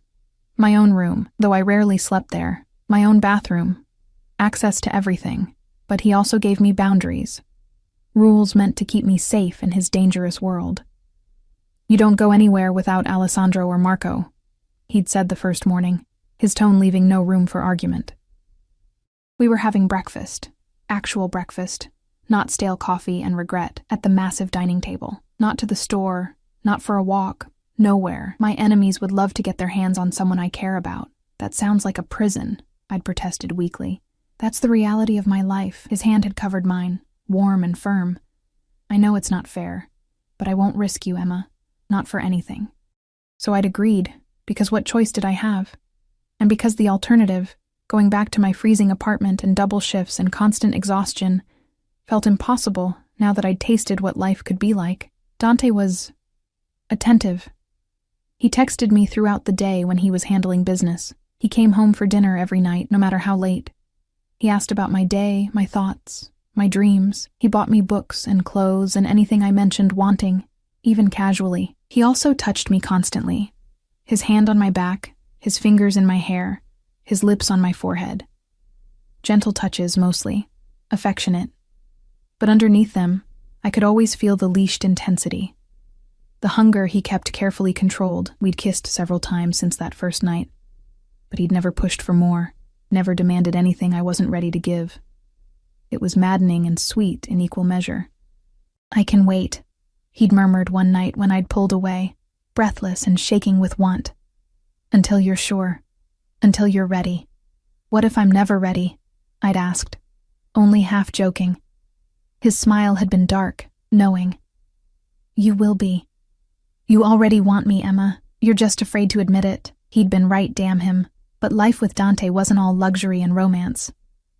B: my own room, though I rarely slept there, my own bathroom, access to everything, but he also gave me boundaries, rules meant to keep me safe in his dangerous world. You don't go anywhere without Alessandro or Marco, he'd said the first morning, his tone leaving no room for argument. We were having breakfast, actual breakfast, not stale coffee and regret, at the massive dining table. Not to the store, not for a walk, nowhere. My enemies would love to get their hands on someone I care about. That sounds like a prison, I'd protested weakly. That's the reality of my life. His hand had covered mine, warm and firm. I know it's not fair, but I won't risk you, Emma. Not for anything. So I'd agreed, because what choice did I have? And because the alternative, going back to my freezing apartment and double shifts and constant exhaustion, felt impossible now that I'd tasted what life could be like. Dante was attentive. He texted me throughout the day when he was handling business. He came home for dinner every night, no matter how late. He asked about my day, my thoughts, my dreams. He bought me books and clothes and anything I mentioned wanting, even casually. He also touched me constantly. His hand on my back, his fingers in my hair, his lips on my forehead. Gentle touches mostly, affectionate. But underneath them, I could always feel the leashed intensity. The hunger he kept carefully controlled. We'd kissed several times since that first night, but he'd never pushed for more, never demanded anything I wasn't ready to give. It was maddening and sweet in equal measure. I can wait, he'd murmured one night when I'd pulled away, breathless and shaking with want. Until you're sure. Until you're ready. What if I'm never ready? I'd asked, only half joking. His smile had been dark, knowing. You will be. You already want me, Emma. You're just afraid to admit it. He'd been right, damn him. But life with Dante wasn't all luxury and romance.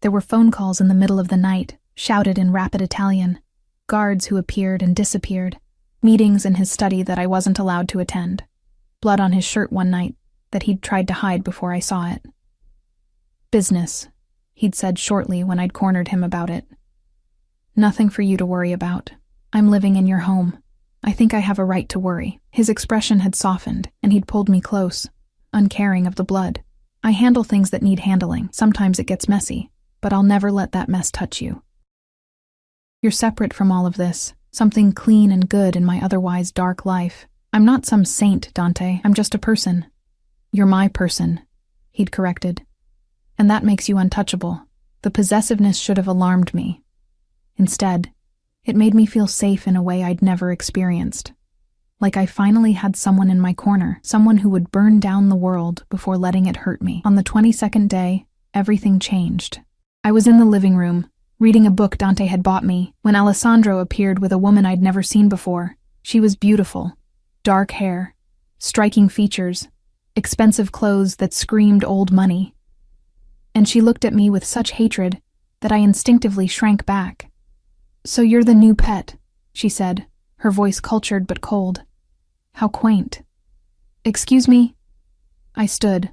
B: There were phone calls in the middle of the night, shouted in rapid Italian, guards who appeared and disappeared, meetings in his study that I wasn't allowed to attend, blood on his shirt one night that he'd tried to hide before I saw it. Business, he'd said shortly when I'd cornered him about it. Nothing for you to worry about. I'm living in your home. I think I have a right to worry. His expression had softened, and he'd pulled me close, uncaring of the blood. I handle things that need handling. Sometimes it gets messy, but I'll never let that mess touch you. You're separate from all of this, something clean and good in my otherwise dark life. I'm not some saint, Dante. I'm just a person. You're my person, he'd corrected. And that makes you untouchable. The possessiveness should have alarmed me. Instead, it made me feel safe in a way I'd never experienced. Like I finally had someone in my corner, someone who would burn down the world before letting it hurt me. On the 22nd day, everything changed. I was in the living room, reading a book Dante had bought me, when Alessandro appeared with a woman I'd never seen before. She was beautiful. Dark hair, striking features, expensive clothes that screamed old money. And she looked at me with such hatred that I instinctively shrank back. So you're the new pet, she said, her voice cultured but cold. How quaint. Excuse me? I stood,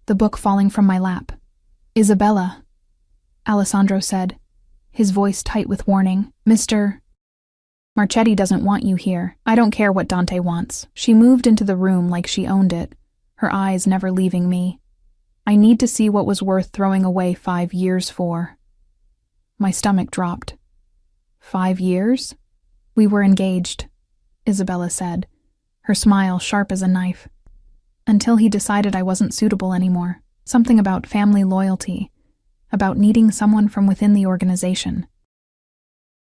B: the book falling from my lap. "Isabella," Alessandro said, his voice tight with warning. "Mr. Marchetti doesn't want you here. I don't care what Dante wants." She moved into the room like she owned it, her eyes never leaving me. I need to see what was worth throwing away 5 years for. My stomach dropped. 5 years? "We were engaged," Isabella said, her smile sharp as a knife. "Until he decided I wasn't suitable anymore. Something about family loyalty, about needing someone from within the organization.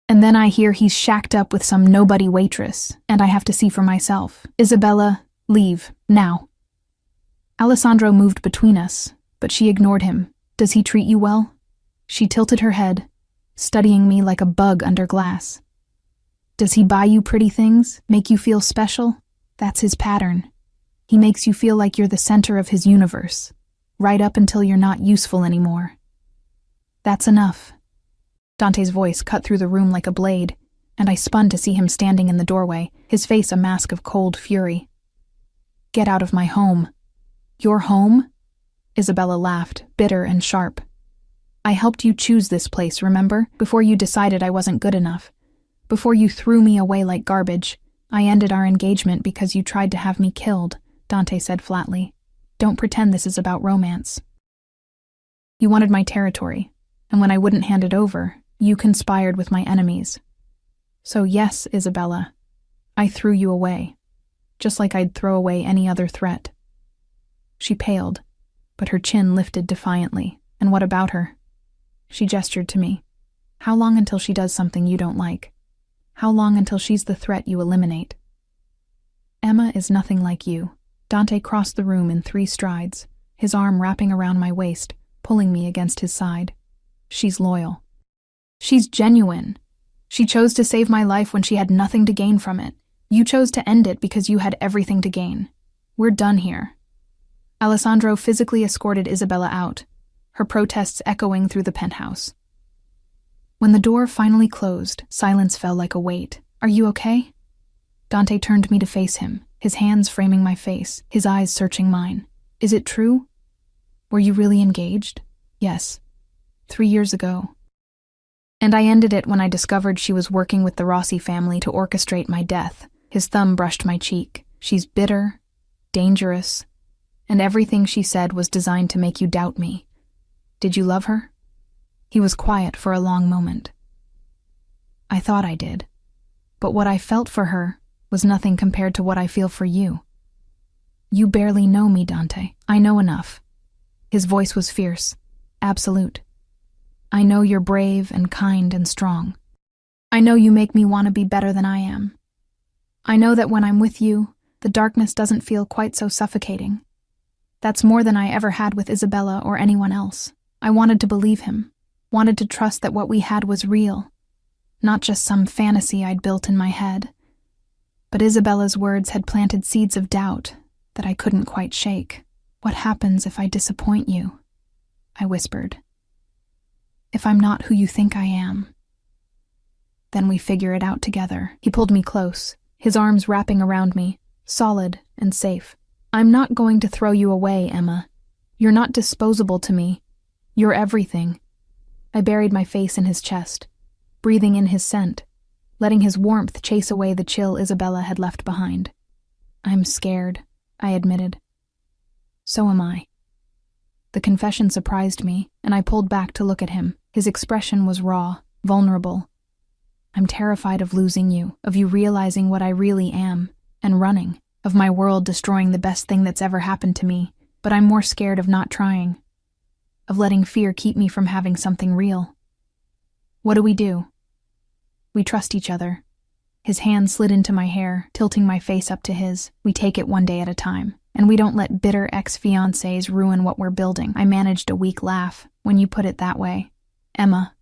B: And then I hear he's shacked up with some nobody waitress, and I have to see for myself. Isabella, leave, now." Alessandro moved between us, but she ignored him. "Does he treat you well?" She tilted her head, studying me like a bug under glass. "Does he buy you pretty things, make you feel special? That's his pattern. He makes you feel like you're the center of his universe, right up until you're not useful anymore." "That's enough." Dante's voice cut through the room like a blade, and I spun to see him standing in the doorway, his face a mask of cold fury. "Get out of my home." "Your home?" Isabella laughed, bitter and sharp. "I helped you choose this place, remember? Before you decided I wasn't good enough. Before you threw me away like garbage. I ended our engagement because you tried to have me killed," Dante said flatly. "Don't pretend this is about romance. You wanted my territory, and when I wouldn't hand it over, you conspired with my enemies. So yes, Isabella, I threw you away, just like I'd throw away any other threat." She paled, but her chin lifted defiantly. "And what about her?" She gestured to me. "How long until she does something you don't like? How long until she's the threat you eliminate?" "Emma is nothing like you." Dante crossed the room in 3 strides, his arm wrapping around my waist, pulling me against his side. "She's loyal. She's genuine. She chose to save my life when she had nothing to gain from it. You chose to end it because you had everything to gain. We're done here." Alessandro physically escorted Isabella out, her protests echoing through the penthouse. When the door finally closed, silence fell like a weight. "Are you okay?" Dante turned me to face him, his hands framing my face, his eyes searching mine. "Is it true? Were you really engaged?" "Yes. 3 years ago. And I ended it when I discovered she was working with the Rossi family to orchestrate my death." His thumb brushed my cheek. "She's bitter, dangerous, and everything she said was designed to make you doubt me. Did you love her?" He was quiet for a long moment. "I thought I did. But what I felt for her was nothing compared to what I feel for you. You barely know me, Dante. I know enough." His voice was fierce, absolute. "I know you're brave and kind and strong. I know you make me want to be better than I am. I know that when I'm with you, the darkness doesn't feel quite so suffocating. That's more than I ever had with Isabella or anyone else. I wanted to believe him, wanted to trust that what we had was real, not just some fantasy I'd built in my head. But Isabella's words had planted seeds of doubt that I couldn't quite shake. "What happens if I disappoint you?" I whispered. "If I'm not who you think I am?" "Then we figure it out together." He pulled me close, his arms wrapping around me, solid and safe. "I'm not going to throw you away, Emma. You're not disposable to me. You're everything." I buried my face in his chest, breathing in his scent, letting his warmth chase away the chill Isabella had left behind. "I'm scared," I admitted. "So am I." The confession surprised me, and I pulled back to look at him. His expression was raw, vulnerable. "I'm terrified of losing you, of you realizing what I really am, and running, of my world destroying the best thing that's ever happened to me, but I'm more scared of not trying, of letting fear keep me from having something real." "What do we do?" "We trust each other." His hand slid into my hair, tilting my face up to his. "We take it one day at a time, and we don't let bitter ex-fiancés ruin what we're building." I managed a weak laugh when you put it that way. "Emma."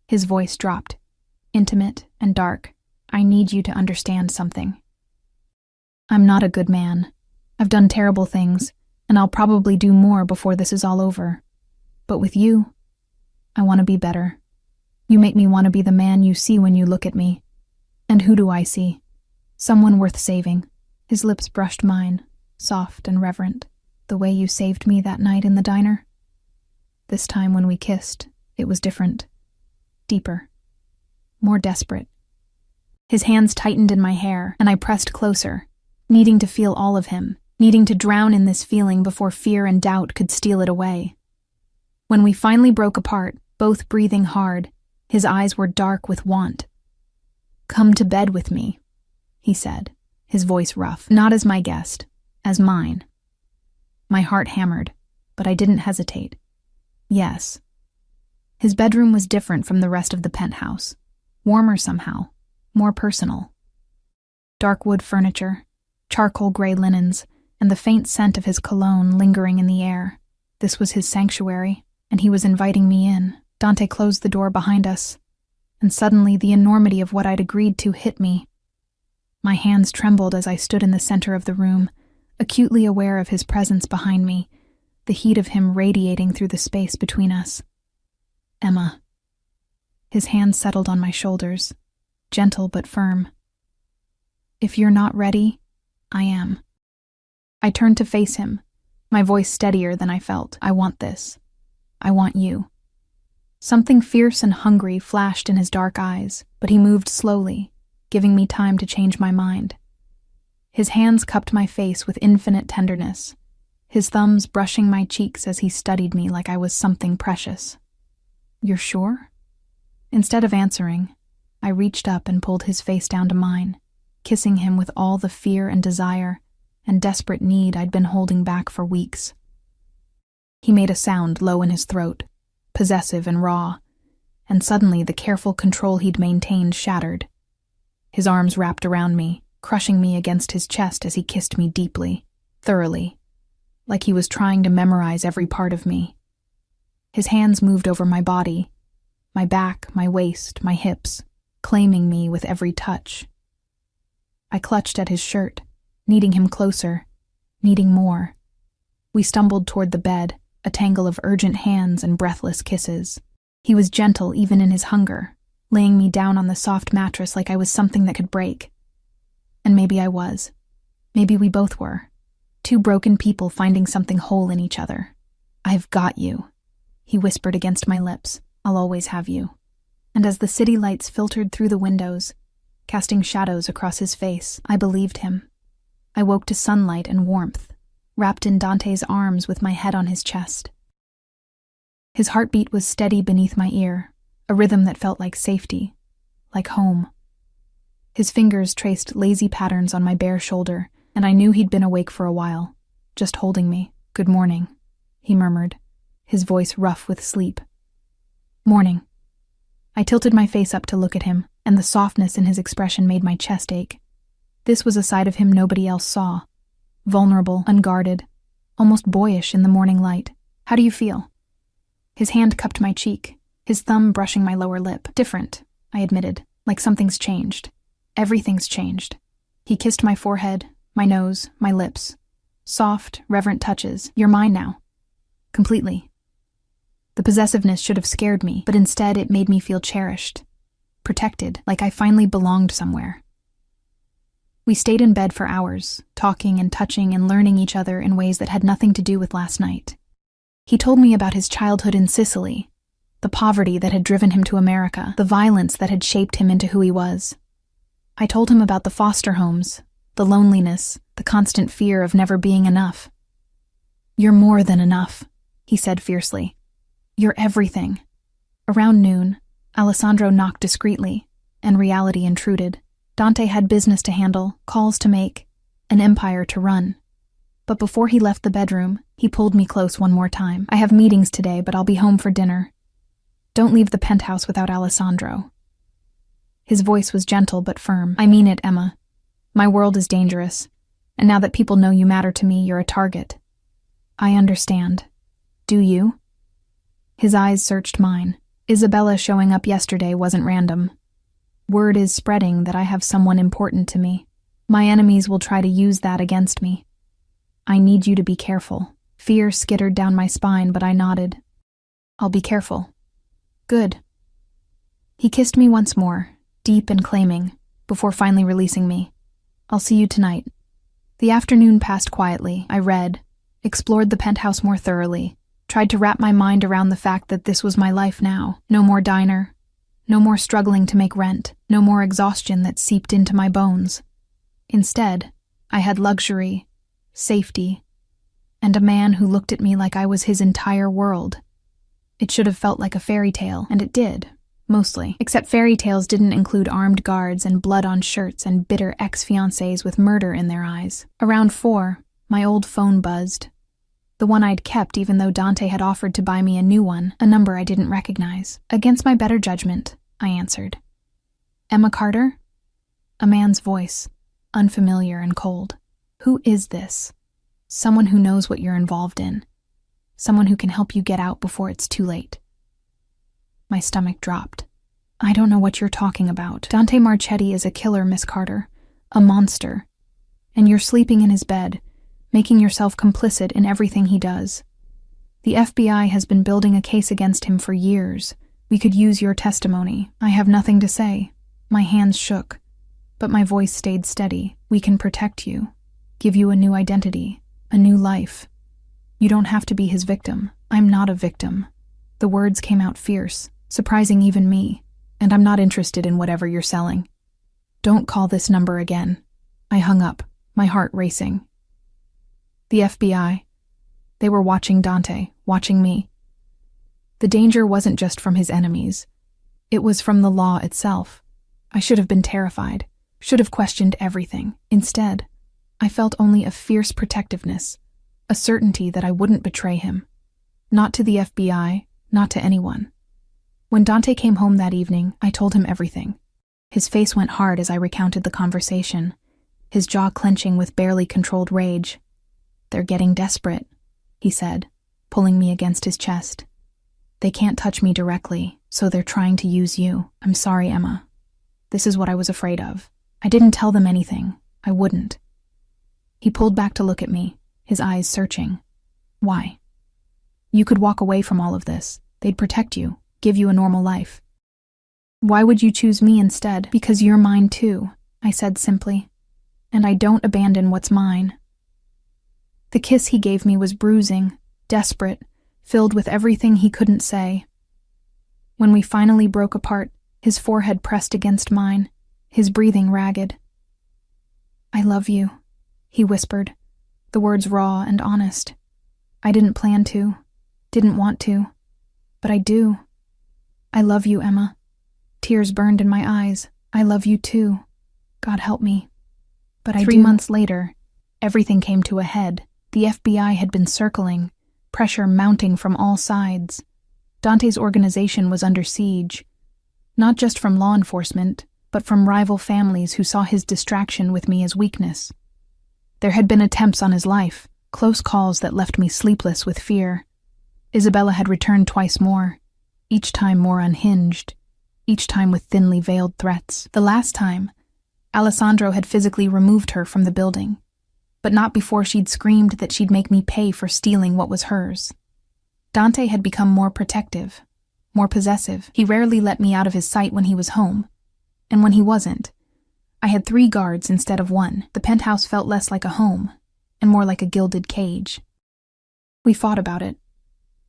B: His voice dropped, intimate and dark. "I need you to understand something. I'm not a good man. I've done terrible things, and I'll probably do more before this is all over. But with you, I want to be better. You make me want to be the man you see when you look at me. And who do I see? Someone worth saving." His lips brushed mine, soft and reverent. The way you saved me that night in the diner? This time when we kissed, it was different. Deeper. More desperate. His hands tightened in my hair, and I pressed closer, needing to feel all of him, needing to drown in this feeling before fear and doubt could steal it away. When we finally broke apart, both breathing hard, his eyes were dark with want. "Come to bed with me," he said, his voice rough, not as my guest, as mine. My heart hammered, but I didn't hesitate. Yes. His bedroom was different from the rest of the penthouse, warmer somehow, more personal. Dark wood furniture, charcoal gray linens, and the faint scent of his cologne lingering in the air. This was his sanctuary, and he was inviting me in. Dante closed the door behind us, and suddenly the enormity of what I'd agreed to hit me. My hands trembled as I stood in the center of the room, acutely aware of his presence behind me, the heat of him radiating through the space between us. "Emma." His hand settled on my shoulders, gentle but firm. "If you're not ready, I am." I turned to face him, my voice steadier than I felt. "I want this. I want you." Something fierce and hungry flashed in his dark eyes, but he moved slowly, giving me time to change my mind. His hands cupped my face with infinite tenderness, his thumbs brushing my cheeks as he studied me like I was something precious. "You're sure?" Instead of answering, I reached up and pulled his face down to mine, kissing him with all the fear and desire and desperate need I'd been holding back for weeks. He made a sound low in his throat, possessive and raw, and suddenly the careful control he'd maintained shattered. His arms wrapped around me, crushing me against his chest as he kissed me deeply, thoroughly, like he was trying to memorize every part of me. His hands moved over my body, my back, my waist, my hips, claiming me with every touch. I clutched at his shirt, needing him closer, needing more. We stumbled toward the bed, a tangle of urgent hands and breathless kisses. He was gentle even in his hunger, laying me down on the soft mattress like I was something that could break. And maybe I was. Maybe we both were. Two broken people finding something whole in each other. "I've got you," he whispered against my lips. "I'll always have you." And as the city lights filtered through the windows, casting shadows across his face, I believed him. I woke to sunlight and warmth, wrapped in Dante's arms with my head on his chest. His heartbeat was steady beneath my ear, a rhythm that felt like safety, like home. His fingers traced lazy patterns on my bare shoulder, and I knew he'd been awake for a while, just holding me. "Good morning," he murmured, his voice rough with sleep. "Morning." I tilted my face up to look at him, and the softness in his expression made my chest ache. This was a side of him nobody else saw. Vulnerable, unguarded, almost boyish in the morning light. "How do you feel?" His hand cupped my cheek, his thumb brushing my lower lip. "Different," I admitted, "like something's changed. Everything's changed." He kissed my forehead, my nose, my lips. Soft, reverent touches. "You're mine now." Completely. The possessiveness should have scared me, but instead it made me feel cherished, protected, like I finally belonged somewhere. We stayed in bed for hours, talking and touching and learning each other in ways that had nothing to do with last night. He told me about his childhood in Sicily, the poverty that had driven him to America, the violence that had shaped him into who he was. I told him about the foster homes, the loneliness, the constant fear of never being enough. "You're more than enough," he said fiercely. "You're everything." Around noon, Alessandro knocked discreetly, and reality intruded. Dante had business to handle, calls to make, an empire to run. But before he left the bedroom, he pulled me close one more time. "I have meetings today, but I'll be home for dinner. Don't leave the penthouse without Alessandro." His voice was gentle but firm. "I mean it, Emma. My world is dangerous, and now that people know you matter to me, you're a target." "I understand. Do you?" His eyes searched mine. "Isabella showing up yesterday wasn't random. Word is spreading that I have someone important to me. My enemies will try to use that against me. I need you to be careful." Fear skittered down my spine, but I nodded. "I'll be careful." "Good." He kissed me once more, deep and claiming, before finally releasing me. "I'll see you tonight." The afternoon passed quietly. I read, explored the penthouse more thoroughly, tried to wrap my mind around the fact that this was my life now. No more diner, no more struggling to make rent, no more exhaustion that seeped into my bones. Instead, I had luxury, safety, and a man who looked at me like I was his entire world. It should have felt like a fairy tale, and it did, mostly. Except fairy tales didn't include armed guards and blood on shirts and bitter ex-fiancés with murder in their eyes. Around 4, my old phone buzzed. The one I'd kept even though Dante had offered to buy me a new one, a number I didn't recognize. Against my better judgment, I answered. Emma Carter? A man's voice, unfamiliar and cold. Who is this? Someone who knows what you're involved in. Someone who can help you get out before it's too late. My stomach dropped. I don't know what you're talking about. Dante Marchetti is a killer, Miss Carter. A monster. And you're sleeping in his bed, making yourself complicit in everything he does. The FBI has been building a case against him for years. We could use your testimony. I have nothing to say. My hands shook, but my voice stayed steady. We can protect you, give you a new identity, a new life. You don't have to be his victim. I'm not a victim. The words came out fierce, surprising even me, and I'm not interested in whatever you're selling. Don't call this number again. I hung up, my heart racing. The FBI. They were watching Dante, watching me. The danger wasn't just from his enemies. It was from the law itself. I should have been terrified, should have questioned everything. Instead, I felt only a fierce protectiveness, a certainty that I wouldn't betray him. Not to the FBI, not to anyone. When Dante came home that evening, I told him everything. His face went hard as I recounted the conversation, his jaw clenching with barely controlled rage. They're getting desperate, he said, pulling me against his chest. They can't touch me directly, so they're trying to use you. I'm sorry, Emma. This is what I was afraid of. I didn't tell them anything. I wouldn't. He pulled back to look at me, his eyes searching. Why? You could walk away from all of this. They'd protect you, give you a normal life. Why would you choose me instead? Because you're mine too, I said simply. And I don't abandon what's mine. The kiss he gave me was bruising, desperate, filled with everything he couldn't say. When we finally broke apart, his forehead pressed against mine, his breathing ragged. I love you, he whispered, the words raw and honest. I didn't plan to, didn't want to, but I do. I love you, Emma. Tears burned in my eyes. I love you too. God help me. But 3 months later, everything came to a head. The FBI had been circling, pressure mounting from all sides. Dante's organization was under siege, not just from law enforcement, but from rival families who saw his distraction with me as weakness. There had been attempts on his life, close calls that left me sleepless with fear. Isabella had returned twice more, each time more unhinged, each time with thinly veiled threats. The last time, Alessandro had physically removed her from the building, but not before she'd screamed that she'd make me pay for stealing what was hers. Dante had become more protective, more possessive. He rarely let me out of his sight when he was home, and when he wasn't, I had 3 guards instead of 1. The penthouse felt less like a home, and more like a gilded cage. We fought about it.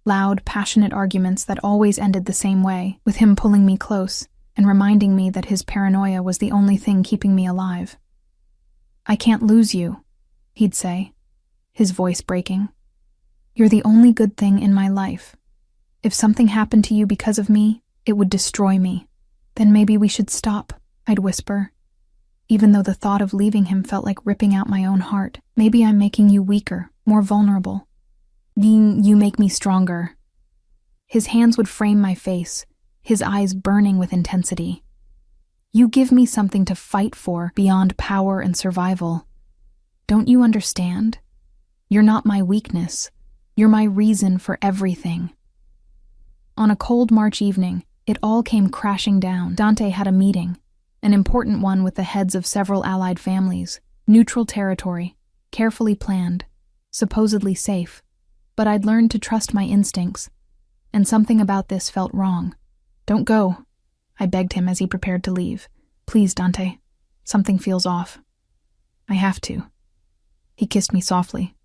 B: Loud, passionate arguments that always ended the same way, with him pulling me close and reminding me that his paranoia was the only thing keeping me alive. I can't lose you, he'd say, his voice breaking. You're the only good thing in my life. If something happened to you because of me, it would destroy me. Then maybe we should stop, I'd whisper, even though the thought of leaving him felt like ripping out my own heart. Maybe I'm making you weaker, more vulnerable. You make me stronger. His hands would frame my face, his eyes burning with intensity. You give me something to fight for beyond power and survival. Don't you understand? You're not my weakness. You're my reason for everything. On a cold March evening, it all came crashing down. Dante had a meeting, an important one with the heads of several allied families. Neutral territory, carefully planned, supposedly safe. But I'd learned to trust my instincts, and something about this felt wrong. Don't go, I begged him as he prepared to leave. Please, Dante. Something feels off. I have to. He kissed me softly,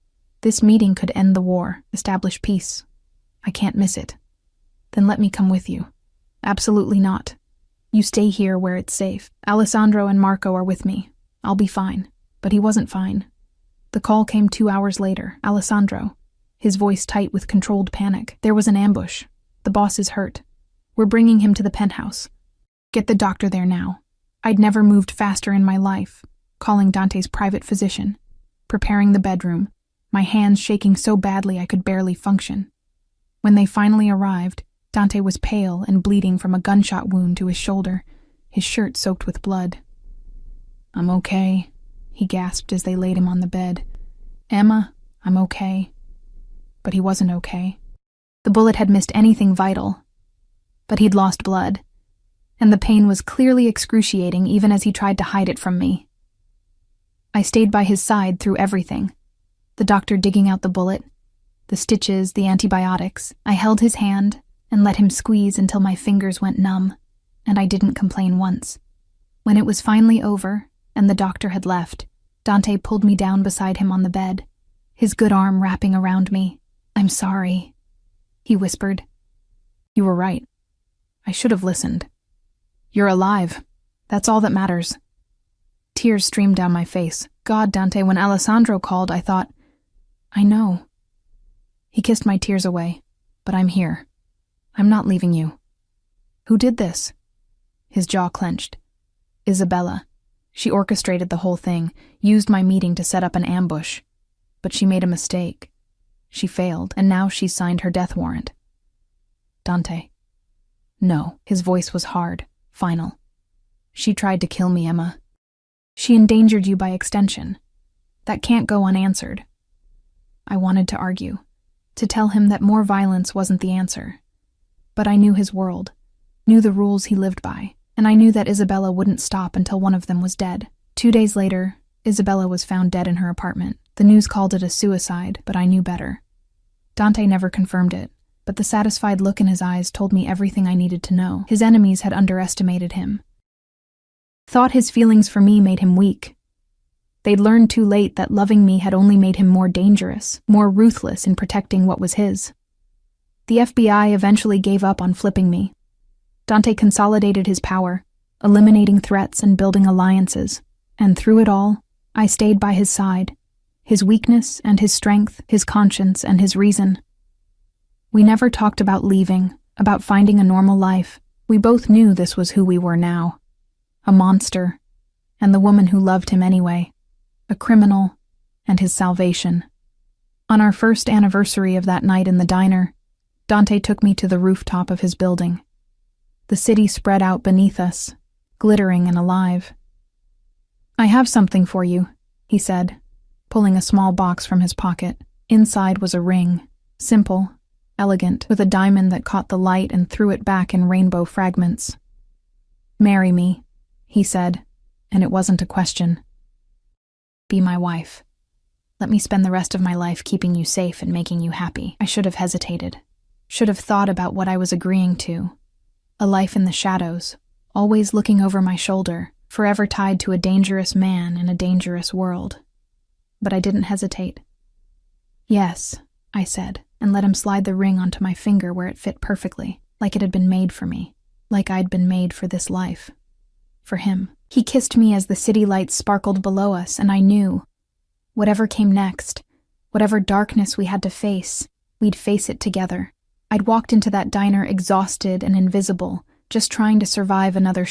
B: This meeting could end the war, establish peace. I can't miss it. Then let me come with you. Absolutely not. You stay here where it's safe. Alessandro and Marco are with me. I'll be fine. But he wasn't fine. The call came 2 hours later. Alessandro, his voice tight with controlled panic. There was an ambush. The boss is hurt. We're bringing him to the penthouse. Get the doctor there now. I'd never moved faster in my life. Calling Dante's private physician. Preparing the bedroom. My hands shaking so badly I could barely function. When they finally arrived, Dante was pale and bleeding from a gunshot wound to his shoulder, his shirt soaked with blood. I'm okay, he gasped as they laid him on the bed. Emma, I'm okay. But he wasn't okay. The bullet had missed anything vital. But he'd lost blood, and the pain was clearly excruciating even as he tried to hide it from me. I stayed by his side through everything. The doctor digging out the bullet, the stitches, the antibiotics. I held his hand and let him squeeze until my fingers went numb, and I didn't complain once. When it was finally over, and the doctor had left, Dante pulled me down beside him on the bed, his good arm wrapping around me. I'm sorry, he whispered. You were right. I should have listened. You're alive. That's all that matters. Tears streamed down my face. God, Dante, when Alessandro called, I thought, I know. He kissed my tears away, but I'm here. I'm not leaving you. Who did this? His jaw clenched. Isabella. She orchestrated the whole thing, used my meeting to set up an ambush. But she made a mistake. She failed, and now she's signed her death warrant. Dante. No, his voice was hard, final. She tried to kill me, Emma. She endangered you by extension. That can't go unanswered. I wanted to argue, to tell him that more violence wasn't the answer. But I knew his world, knew the rules he lived by, and I knew that Isabella wouldn't stop until one of them was dead. 2 days later, Isabella was found dead in her apartment. The news called it a suicide, but I knew better. Dante never confirmed it, but the satisfied look in his eyes told me everything I needed to know. His enemies had underestimated him. Thought his feelings for me made him weak. They'd learned too late that loving me had only made him more dangerous, more ruthless in protecting what was his. The FBI eventually gave up on flipping me. Dante consolidated his power, eliminating threats and building alliances, and through it all, I stayed by his side, his weakness and his strength, his conscience and his reason. We never talked about leaving, about finding a normal life. We both knew this was who we were now. A monster, and the woman who loved him anyway. A criminal, and his salvation. On our first anniversary of that night in the diner, Dante took me to the rooftop of his building. The city spread out beneath us, glittering and alive. I have something for you, he said, pulling a small box from his pocket. Inside was a ring, simple, elegant, with a diamond that caught the light and threw it back in rainbow fragments. Marry me, he said, and it wasn't a question. Be my wife. Let me spend the rest of my life keeping you safe and making you happy. I should have hesitated. Should have thought about what I was agreeing to. A life in the shadows, always looking over my shoulder, forever tied to a dangerous man in a dangerous world. But I didn't hesitate. Yes, I said, and let him slide the ring onto my finger where it fit perfectly, like it had been made for me, like I'd been made for this life. For him. He kissed me as the city lights sparkled below us, and I knew, whatever came next, whatever darkness we had to face, we'd face it together. I'd walked into that diner exhausted and invisible, just trying to survive another